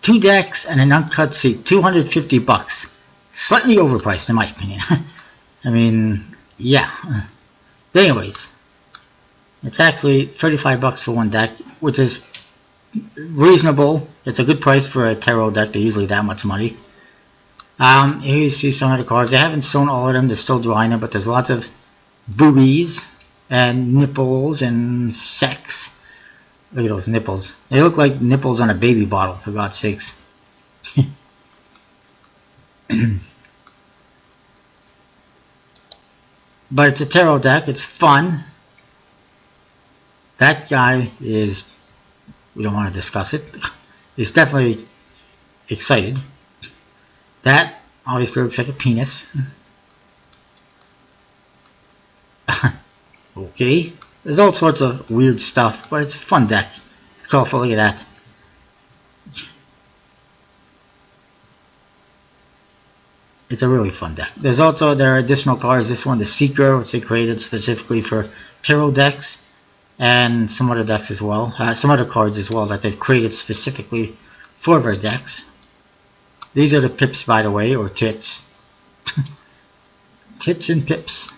Two decks and an uncut seat, $250. Slightly overpriced in my opinion. I mean, yeah. But anyways, it's actually $35 for one deck, which is reasonable. It's a good price for a tarot deck. They're usually that much money. Here you see some of the cards. I haven't sewn all of them. They're still drying them, but there's lots of boobies and nipples and sex. Look at those nipples. They look like nipples on a baby bottle, for God's sakes. But it's a tarot deck. It's fun. That guy is, we don't want to discuss it. He's definitely excited. That obviously looks like a penis. Okay. There's all sorts of weird stuff, but it's a fun deck. It's colorful. Look at that. It's a really fun deck. There are additional cards. This one, the Seeker, which they created specifically for tarot decks, and some other decks as well. Some other cards as well that they've created specifically for their decks. These are the pips, by the way, or tits. Tits and pips.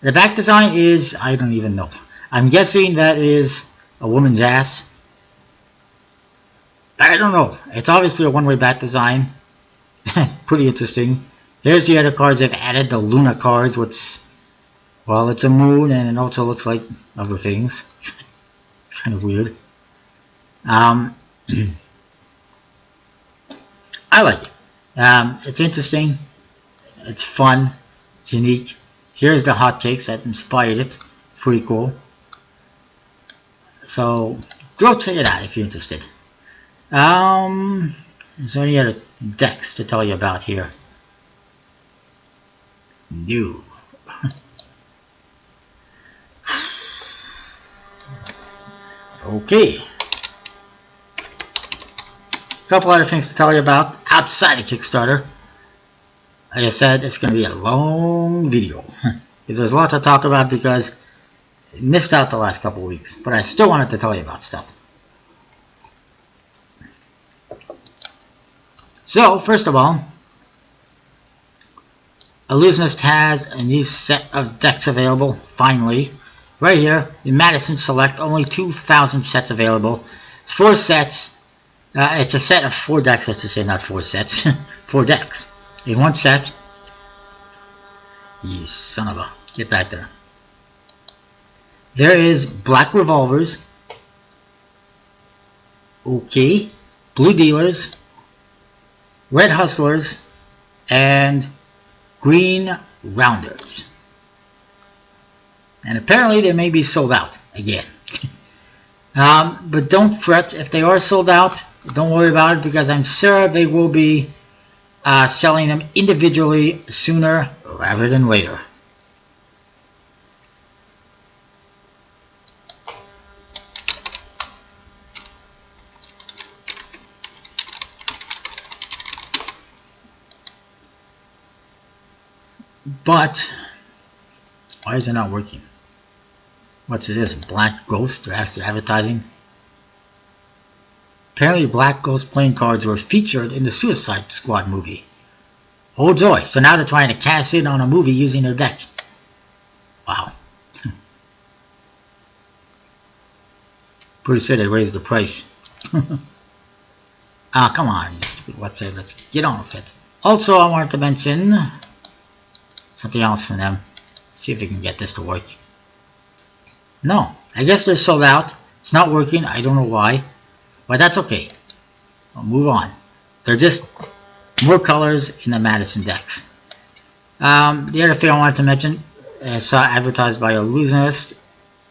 The back design is, I don't even know. I'm guessing that is a woman's ass. I don't know. It's obviously a one-way back design. Pretty interesting. Here's the other cards they've added. The Luna cards, which, well, it's a moon and it also looks like other things. It's kind of weird. I like it. It's interesting. It's fun. It's unique. Here's the hotcakes that inspired it. It's pretty cool. So go check it out if you're interested. Is there any other decks to tell you about here? No. Okay. A couple other things to tell you about outside of Kickstarter. Like I said, it's going to be a long video. There's a lot to talk about because I missed out the last couple of weeks. But I still wanted to tell you about stuff. So, first of all, Illusionist has a new set of decks available, finally. Right here, in Madison Select, only 2,000 sets available. It's 4 sets. It's a set of 4 decks, let's just say, not 4 sets. 4 decks in one set. You son of a... Get that there. There is Black Revolvers. Okay. Blue Dealers. Red Hustlers. And Green Rounders. And apparently they may be sold out again. But don't fret if they are sold out. Don't worry about it because I'm sure they will be selling them individually sooner rather than later. But why is it not working? What's it is? Black Ghost or Astro Advertising? Apparently Black Ghost playing cards were featured in the Suicide Squad movie. Oh joy, so now they're trying to cash in on a movie using their deck. Wow. Pretty sure they raised the price. Ah, come on, you stupid website, let's get on with it. Also, I wanted to mention something else from them. See if we can get this to work. No, I guess they're sold out. It's not working, I don't know why. But that's okay. I'll move on. They're just more colors in the Madison decks. The other thing I wanted to mention, I saw advertised by Illusionist,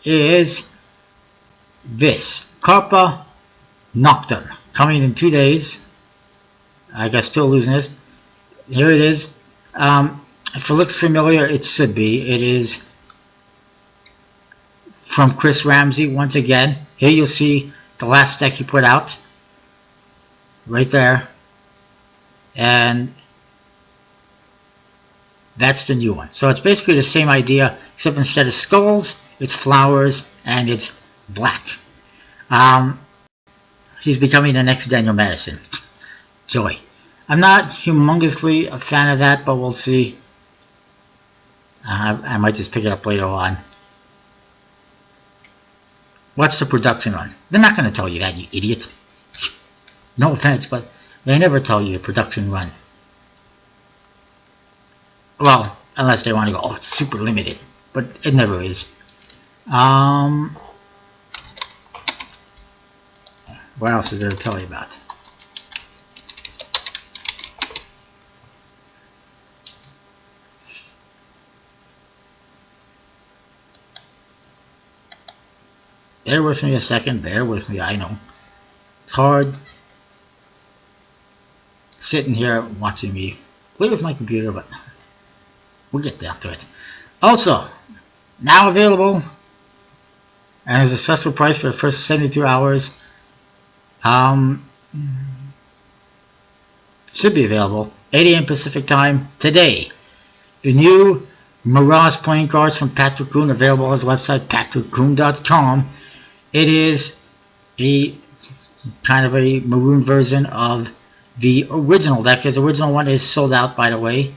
is this. Carpa Nocturne. Coming in 2 days. I guess to Illusionist. Here it is. If it looks familiar, it should be. It is from Chris Ramsey once again. Here you'll see the last deck he put out. Right there. And that's the new one. So it's basically the same idea, except instead of skulls, it's flowers and it's black. He's becoming the next Daniel Madison. Joy. I'm not humongously a fan of that, but we'll see. I might just pick it up later on. what's the production run? They're not going to tell you that, you idiot. No offense, but they never tell you the production run. Well, unless they want to go, oh, it's super limited, but it never is. What else is there to tell you about? Bear with me a second, bear with me, I know. It's hard sitting here watching me play with my computer, but we'll get down to it. Also, now available, and there's a special price for the first 72 hours. Should be available 8 AM Pacific time today. The new Mirage playing cards from Patrick Kuhn, available on his website patrickkuhn.com. It is a kind of a maroon version of the original deck. His original one is sold out, by the way.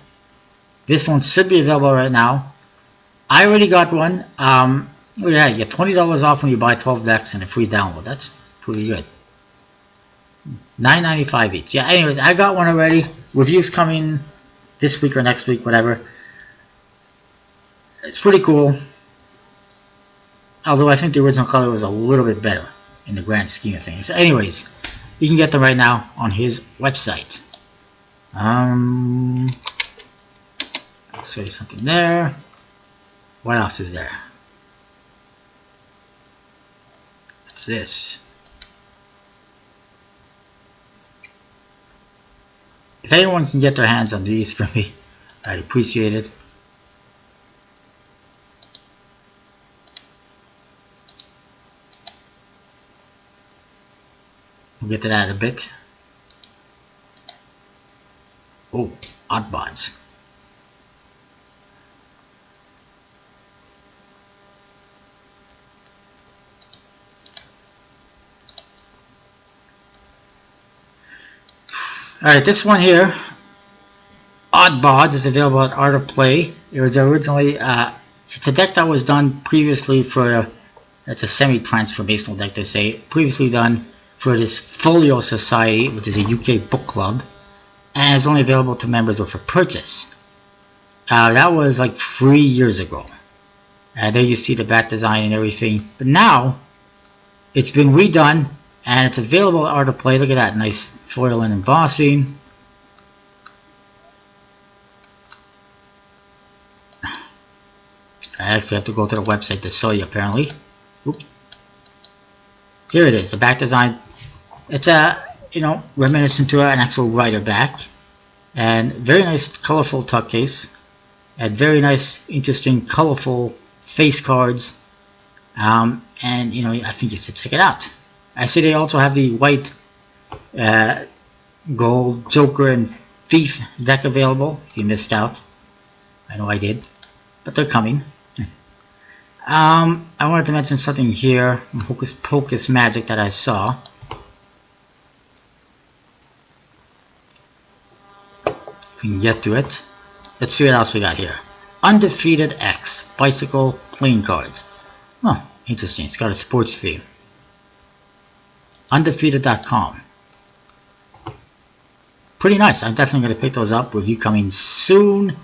This one should be available right now. I already got one. Oh yeah, you get $20 off when you buy 12 decks and a free download. That's pretty good. $9.95 each. Yeah, anyways, I got one already. Reviews coming this week or next week, whatever. It's pretty cool. Although I think the original color was a little bit better in the grand scheme of things. So anyways, you can get them right now on his website. I'll show you something there. What else is there? What's this? If anyone can get their hands on these for me, I'd appreciate it. We'll get to that in a bit. Oh, oddbods. Alright, this one here, Oddbods, is available at Art of Play. It was originally, it's a deck that was done previously for, it's a semi-transformational deck, they say, previously done for this Folio Society, which is a UK book club, and it's only available to members or for purchase. That was like 3 years ago. There you see the back design and everything. But now, it's been redone, and it's available at Art of Play. Look at that, nice foil and embossing. I actually have to go to the website to show you, apparently. Oops. Here it is, the back design. It's reminiscent to an actual writer back, and very nice, colorful tuck case, and very nice, interesting, colorful face cards. And I think you should check it out. I see they also have the white, gold Joker and Thief deck available. If you missed out, I know I did, but they're coming. I wanted to mention something here from Hocus Pocus Magic that I saw. If we can get to it. Let's see what else we got here. Undefeated X Bicycle playing cards. Oh, interesting. It's got a sports theme. Undefeated.com. Pretty nice. I'm definitely going to pick those up. Review coming soon.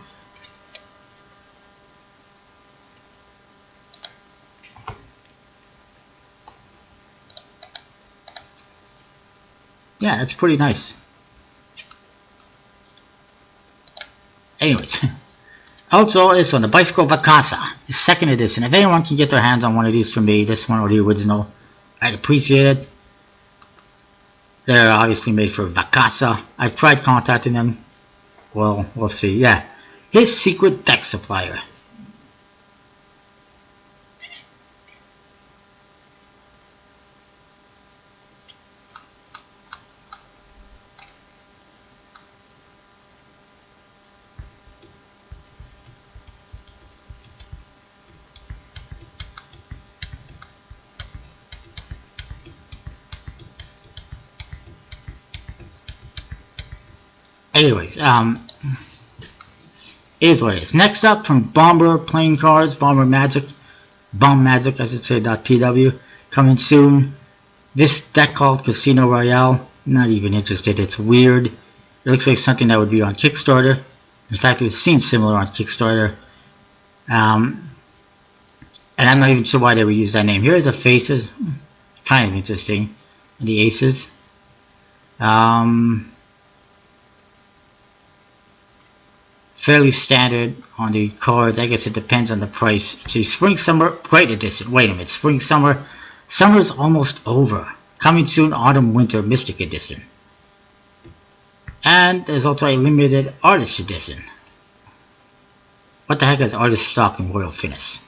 Yeah, that's pretty nice. Anyways, also this one, the Bicycle Vacasa, the second edition. If anyone can get their hands on one of these from me, this one or the original, I'd appreciate it. They're obviously made for Vacasa. I've tried contacting them. Well, we'll see. Yeah, his secret deck supplier. Anyways, is what it is. Next up, from Bomber Playing Cards, Bomb Magic, I should say, .tw, Coming soon. This deck called Casino Royale. Not even interested. It's weird. It looks like something that would be on Kickstarter. In fact, it seems similar on Kickstarter. And I'm not even sure why they would use that name. Here are the faces. Kind of interesting. And the aces. Fairly standard on the cards. I guess it depends on the price. See, Spring Summer Bright Edition. Wait a minute. Spring Summer. Summer's almost over. Coming soon, Autumn Winter Mystic Edition. And there's also a limited Artist Edition. What the heck is Artist Stock in Royal Finish?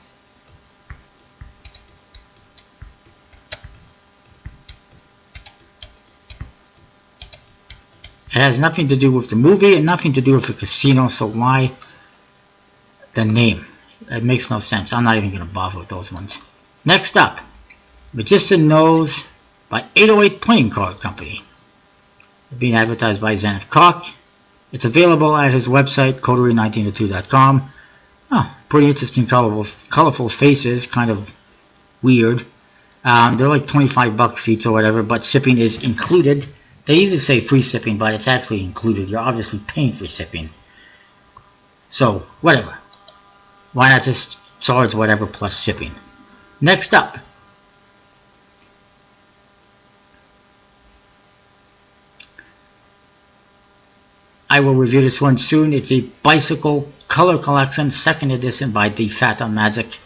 It has nothing to do with the movie and nothing to do with the casino, so why the name? It makes no sense. I'm not even going to bother with those ones. Next up, Magician Knows by 808 Playing Card Company. Being advertised by Zenith Cock. It's available at his website, coterie1902.com. Oh, pretty interesting, colorful faces, kind of weird. They're like 25 bucks each or whatever, but shipping is included. They usually say free shipping, but it's actually included. You're obviously paying for shipping. So, whatever. Why not just charge whatever plus shipping? Next up. I will review this one soon. It's a Bicycle Color Collection, 2nd edition by The Fat on Magic.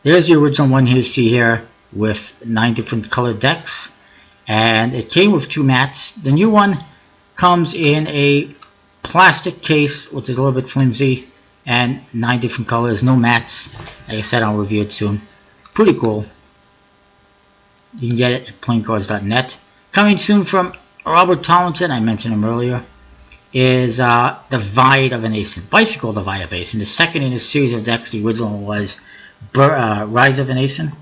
There's the original one you see here with 9 different color decks. And it came with 2 mats. The new one comes in a plastic case, which is a little bit flimsy, and 9 different colors, no mats. Like I said, I'll review it soon. Pretty cool. You can get it at playingcards.net. Coming soon from Robert Tomlinson, I mentioned him earlier, is Divide of a Nation. Bicycle Divide of a Nation. The second in a series of decks. The original was Rise of a Nation.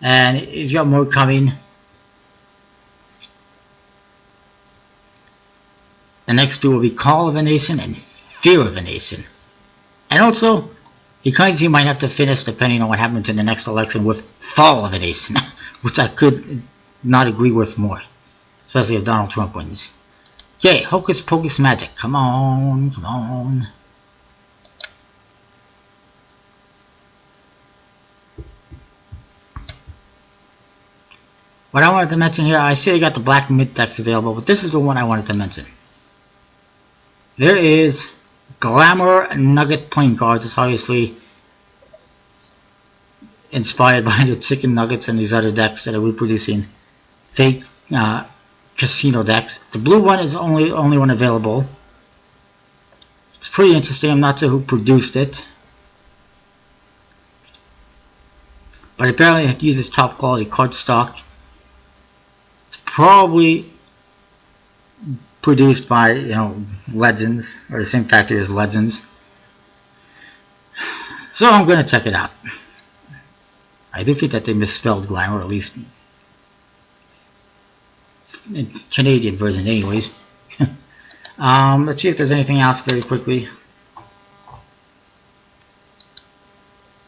And if you have more coming, the next 2 will be Call of a Nation and Fear of a Nation. And also, he claims he might have to finish, depending on what happens in the next election, with Fall of a Nation, which I could not agree with more, especially if Donald Trump wins. Okay, Hocus Pocus Magic. Come on, come on. What I wanted to mention here, I see I got the Black Myth decks available, but this is the one I wanted to mention. There is Glamour Nugget playing cards. It's obviously inspired by the Chicken Nuggets and these other decks that are reproducing fake casino decks. The blue one is the only one available. It's pretty interesting. I'm not sure who produced it, but apparently it uses top quality cardstock. It's probably produced by, Legends, or the same factory as Legends. So I'm going to check it out. I do think that they misspelled Glamour, at least in Canadian version anyways. Let's see if there's anything else very quickly.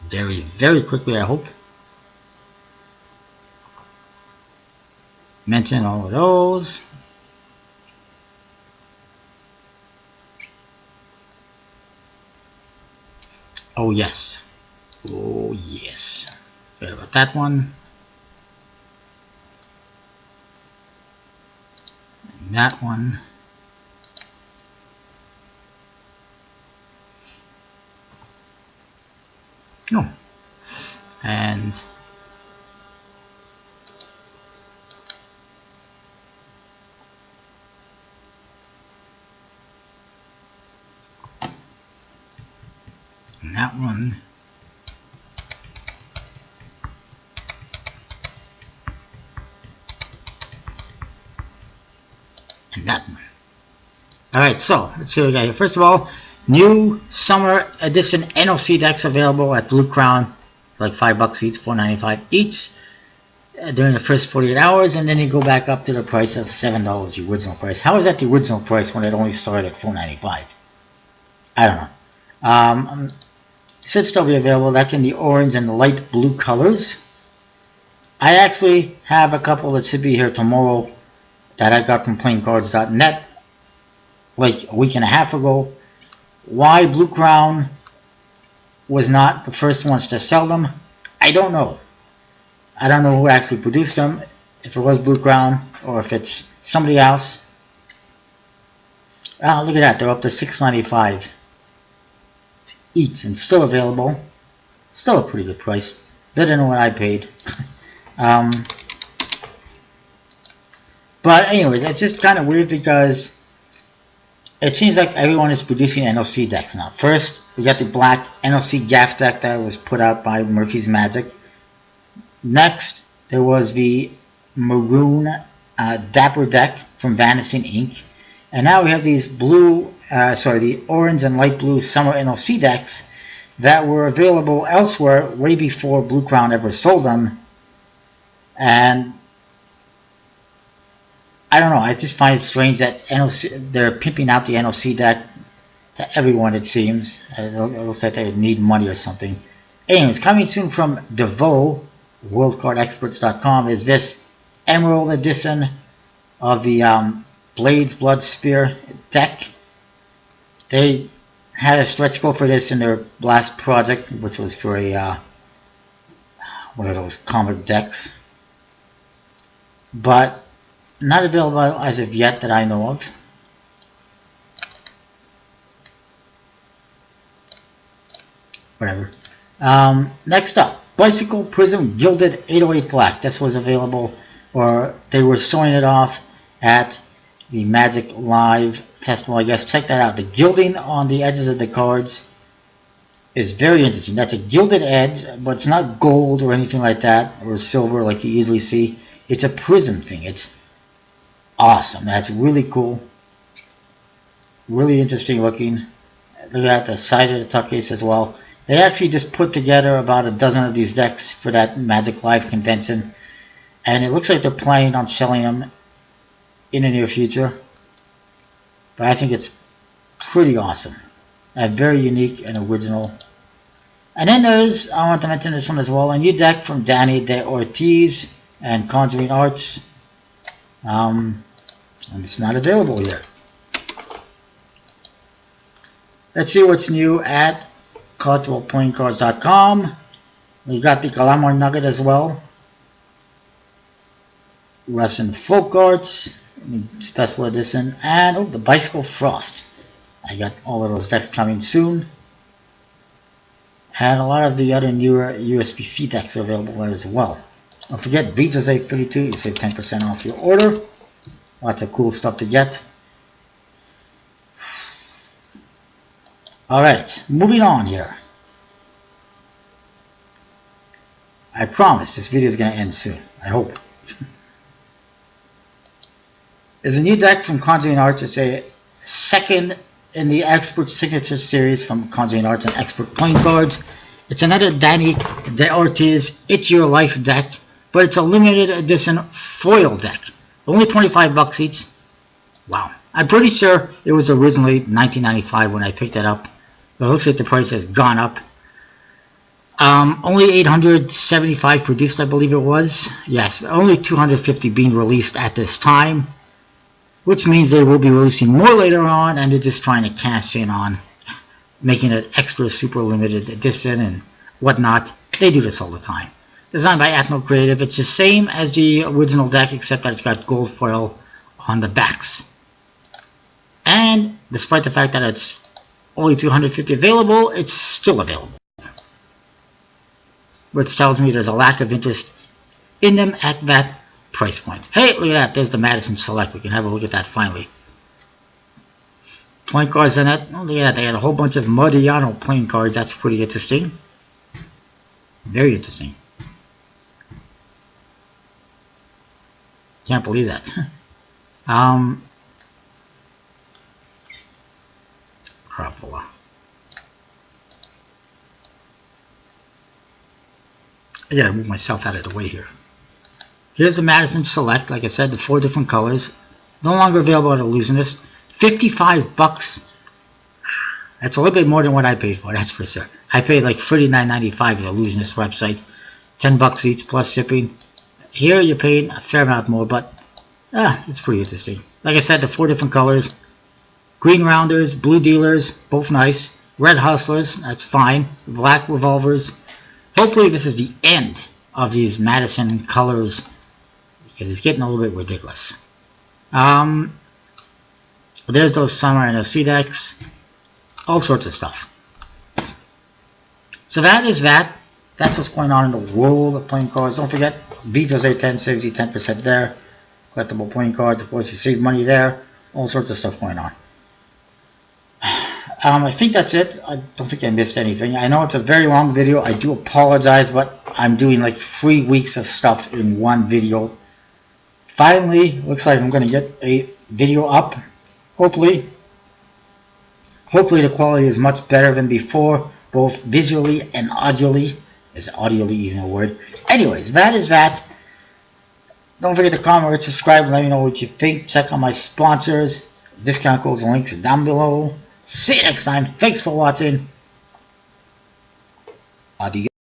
Very, very quickly, I hope. Mention all of those. Oh yes. Oh yes. Forget about that one. And that one. Oh. And that one. And that one. Alright, so let's see what we got here. First of all, new summer edition NOC decks available at Blue Crown for like $5 each, $4.95 each during the first 48 hours, and then you go back up to the price of $7, the original price. How is that the original price when it only started at $4.95? I don't know. Should still be available. That's in the orange and light blue colors. I actually have a couple that should be here tomorrow that I got from playingcards.net like a week and a half ago. Why Blue Crown was not the first ones to sell them, I don't know. I don't know who actually produced them, if it was Blue Crown or if it's somebody else. Oh, look at that, they're up to $6.95 each and still available. Still a pretty good price, better than what I paid. But anyways, it's just kind of weird because it seems like everyone is producing NLC decks now. First, we got the black NLC Gaff deck that was put out by Murphy's Magic. Next, there was the maroon Dapper deck from Vanishing Ink. And now we have these the orange and light blue summer NLC decks that were available elsewhere way before Blue Crown ever sold them. And I don't know, I just find it strange that they're pimping out the NLC deck to everyone, it seems. It looks like they need money or something. Anyways, coming soon from DeVoe, WorldCardExperts.com, is this Emerald edition of the Blades Blood Spear deck. They had a stretch goal for this in their last project, which was for a one of those comic decks, but not available as of yet that I know of. Whatever. Next up, Bicycle Prism Gilded 808 Black. This was available, or they were showing it off at the Magic Live Festival, I guess. Check that out. The gilding on the edges of the cards is very interesting. That's a gilded edge, but it's not gold or anything like that, or silver like you usually see. It's a prism thing. It's awesome. That's really cool. Really interesting looking. Look at the side of the tuck case as well. They actually just put together about a dozen of these decks for that Magic Live convention, and it looks like they're planning on selling them in the near future. But I think it's pretty awesome and very unique and original. And then there's, I want to mention this one as well, a new deck from Danny De Ortiz and Conjuring Arts, and it's not available yet. Let's see what's new at collectibleplayingcards.com. We got the Glamour Nugget as well, Russian Folk Arts Special Edition, and the Bicycle Frost. I got all of those decks coming soon, and a lot of the other newer USB-C decks are available there as well. Don't forget VJose32, you save 10% off your order. Lots of cool stuff to get. Alright, moving on here. I promise this video is going to end soon. I hope. There's a new deck from Conjuring Arts. It's a second in the Expert Signature series from Conjuring Arts and Expert Playing Cards. It's another Danny De Ortiz It's Your Life deck, but it's a limited edition foil deck. Only 25 bucks each. Wow. I'm pretty sure it was originally $19.95 when I picked it up, but it looks like the price has gone up. Only 875 produced, I believe it was. Yes, only 250 being released at this time, which means they will be releasing more later on, and they're just trying to cash in on making it extra super limited edition and whatnot. They do this all the time. Designed by Atno Creative. It's the same as the original deck, except that it's got gold foil on the backs. And despite the fact that it's only 250 available, it's still available, which tells me there's a lack of interest in them at that price point. Hey, look at that. There's the Madison Select. We can have a look at that finally. Playing cards in it. Oh, look at that. They had a whole bunch of Modiano playing cards. That's pretty interesting. Very interesting. Can't believe that. Crapola. I gotta move myself out of the way here. Here's the Madison Select. Like I said, the 4 different colors. No longer available at Illusionist. 55 bucks. That's a little bit more than what I paid for, that's for sure. I paid like $39.95 at the Illusionist website. 10 bucks each plus shipping. Here you're paying a fair amount more, but it's pretty interesting. Like I said, the 4 different colors. Green rounders, blue dealers, both nice. Red hustlers, that's fine. Black revolvers. Hopefully this is the end of these Madison colors, because it's getting a little bit ridiculous. There's those summer NFC decks. All sorts of stuff. So that is that. That's what's going on in the world of playing cards. Don't forget, Vito's A10 saves you 10% there. Collectible playing cards, of course, you save money there. All sorts of stuff going on. I think that's it. I don't think I missed anything. I know it's a very long video. I do apologize, but I'm doing like 3 weeks of stuff in one video. Finally, looks like I'm going to get a video up. Hopefully the quality is much better than before, both visually and audioly. Is audioly even a word? Anyways, that is that. Don't forget to comment, rate, subscribe, and let me know what you think. Check out my sponsors. Discount codes and links down below. See you next time. Thanks for watching. Adios.